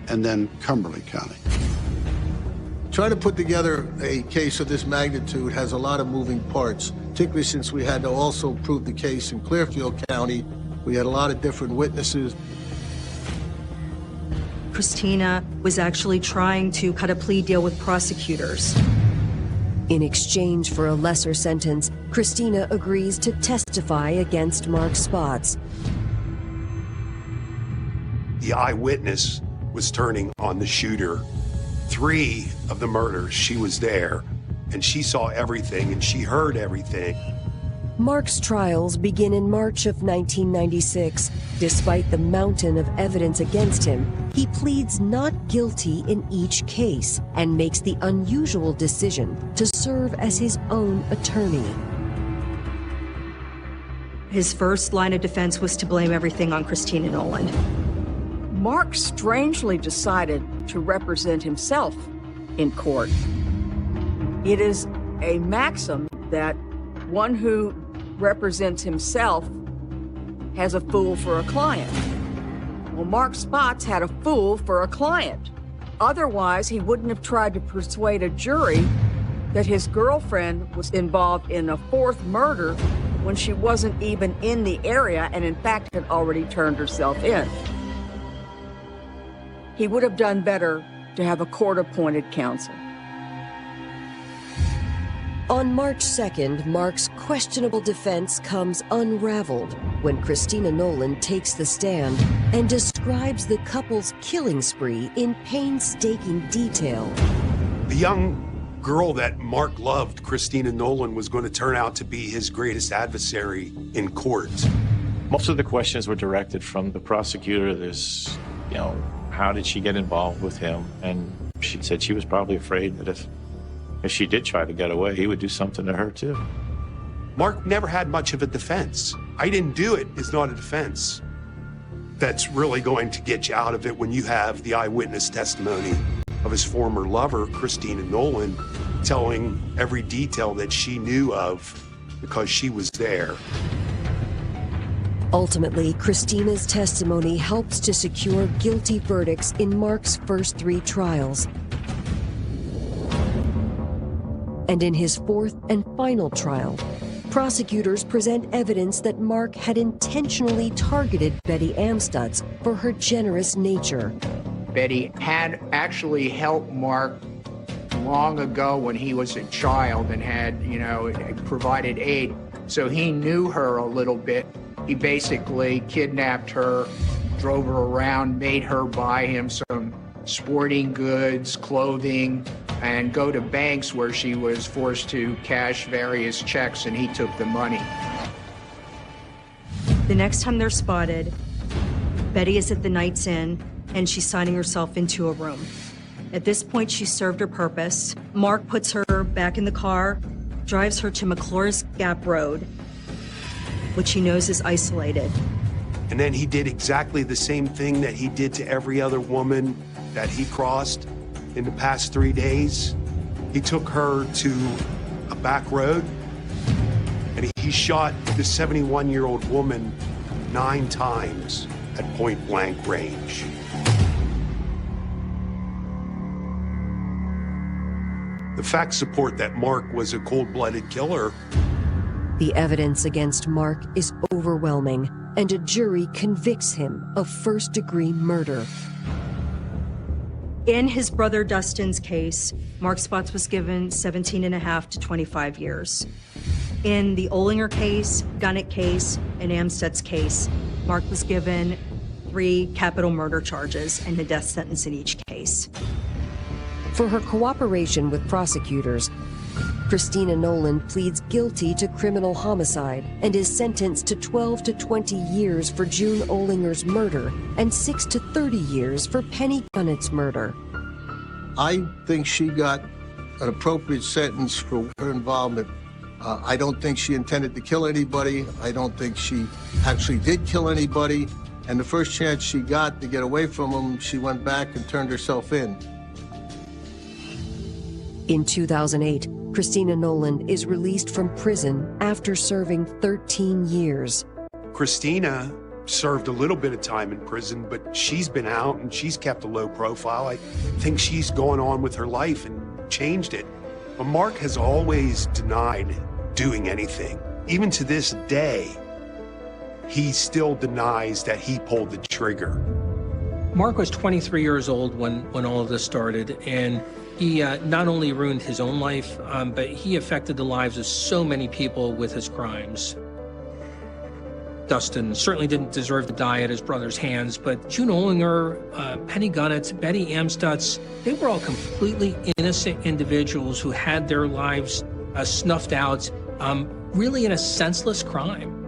Speaker 14: and then Cumberland County.
Speaker 21: Trying to put together a case of this magnitude has a lot of moving parts, particularly since we had to also prove the case in Clearfield County. We had a lot of different witnesses.
Speaker 16: Christina was actually trying to cut a plea deal with prosecutors.
Speaker 1: In exchange for a lesser sentence, Christina agrees to testify against Mark Spots.
Speaker 15: The eyewitness was turning on the shooter. 3 of the murders, she was there, and she saw everything, and she heard everything.
Speaker 1: Mark's trials begin in March of 1996. Despite the mountain of evidence against him, he pleads not guilty in each case and makes the unusual decision to serve as his own attorney.
Speaker 16: His first line of defense was to blame everything on Christina Nolan.
Speaker 19: Mark strangely decided to represent himself in court. It is a maxim that one who represents himself has a fool for a client. Well, Mark Spots had a fool for a client. Otherwise, he wouldn't have tried to persuade a jury that his girlfriend was involved in a 4th murder when she wasn't even in the area and in fact had already turned herself in. He would have done better to have a court-appointed counsel.
Speaker 1: On March 2nd, Mark's questionable defense comes unraveled when Christina Nolan takes the stand and describes the couple's killing spree in painstaking detail.
Speaker 15: The young girl that Mark loved, Christina Nolan, was going to turn out to be his greatest adversary in court.
Speaker 17: Most of the questions were directed from the prosecutor. There's, how did she get involved with him? And she said she was probably afraid that if she did try to get away, he would do something to her too.
Speaker 15: Mark never had much of a defense. I didn't do it is not a defense. That's really going to get you out of it when you have the eyewitness testimony of his former lover, Christina Nolan, telling every detail that she knew of because she was there.
Speaker 1: Ultimately, Christina's testimony helps to secure guilty verdicts in Mark's first 3 trials. And in his 4th and final trial, prosecutors present evidence that Mark had intentionally targeted Betty Amstutz for her generous nature.
Speaker 20: Betty had actually helped Mark long ago when he was a child and had, provided aid. So he knew her a little bit. He basically kidnapped her, drove her around, made her buy him some sporting goods, clothing, and go to banks where she was forced to cash various checks, and he took the money.
Speaker 16: The next time they're spotted, Betty is at the Knights Inn, and she's signing herself into a room. At this point, she served her purpose. Mark puts her back in the car, drives her to McClure's Gap Road, which he knows is isolated.
Speaker 15: And then he did exactly the same thing that he did to every other woman that he crossed in the past 3 days. He took her to a back road, and he shot the 71-year-old woman 9 times at point-blank range. The facts support that Mark was a cold-blooded killer.
Speaker 1: The evidence against Mark is overwhelming, and a jury convicts him of first-degree murder.
Speaker 16: In his brother Dustin's case, Mark Spotts was given 17.5 to 25 years. In the Olinger case, Gunnett case, and Amstutz case, Mark was given 3 capital murder charges and a death sentence in each case.
Speaker 1: For her cooperation with prosecutors, Christina Nolan pleads guilty to criminal homicide and is sentenced to 12 to 20 years for June Olinger's murder and 6 to 30 years for Penny Gunnett's murder.
Speaker 21: I think she got an appropriate sentence for her involvement. I don't think she intended to kill anybody. I don't think she actually did kill anybody. And the first chance she got to get away from him, she went back and turned herself in.
Speaker 1: In 2008, Christina Nolan is released from prison after serving 13 years.
Speaker 15: Christina served a little bit of time in prison, but she's been out and she's kept a low profile. I think she's gone on with her life and changed it. But Mark has always denied doing anything. Even to this day, he still denies that he pulled the trigger.
Speaker 12: Mark was 23 years old when all of this started, and he not only ruined his own life, but he affected the lives of so many people with his crimes. Dustin certainly didn't deserve to die at his brother's hands, but June Olinger, Penny Gunnett, Betty Amstutz, they were all completely innocent individuals who had their lives snuffed out, really in a senseless crime.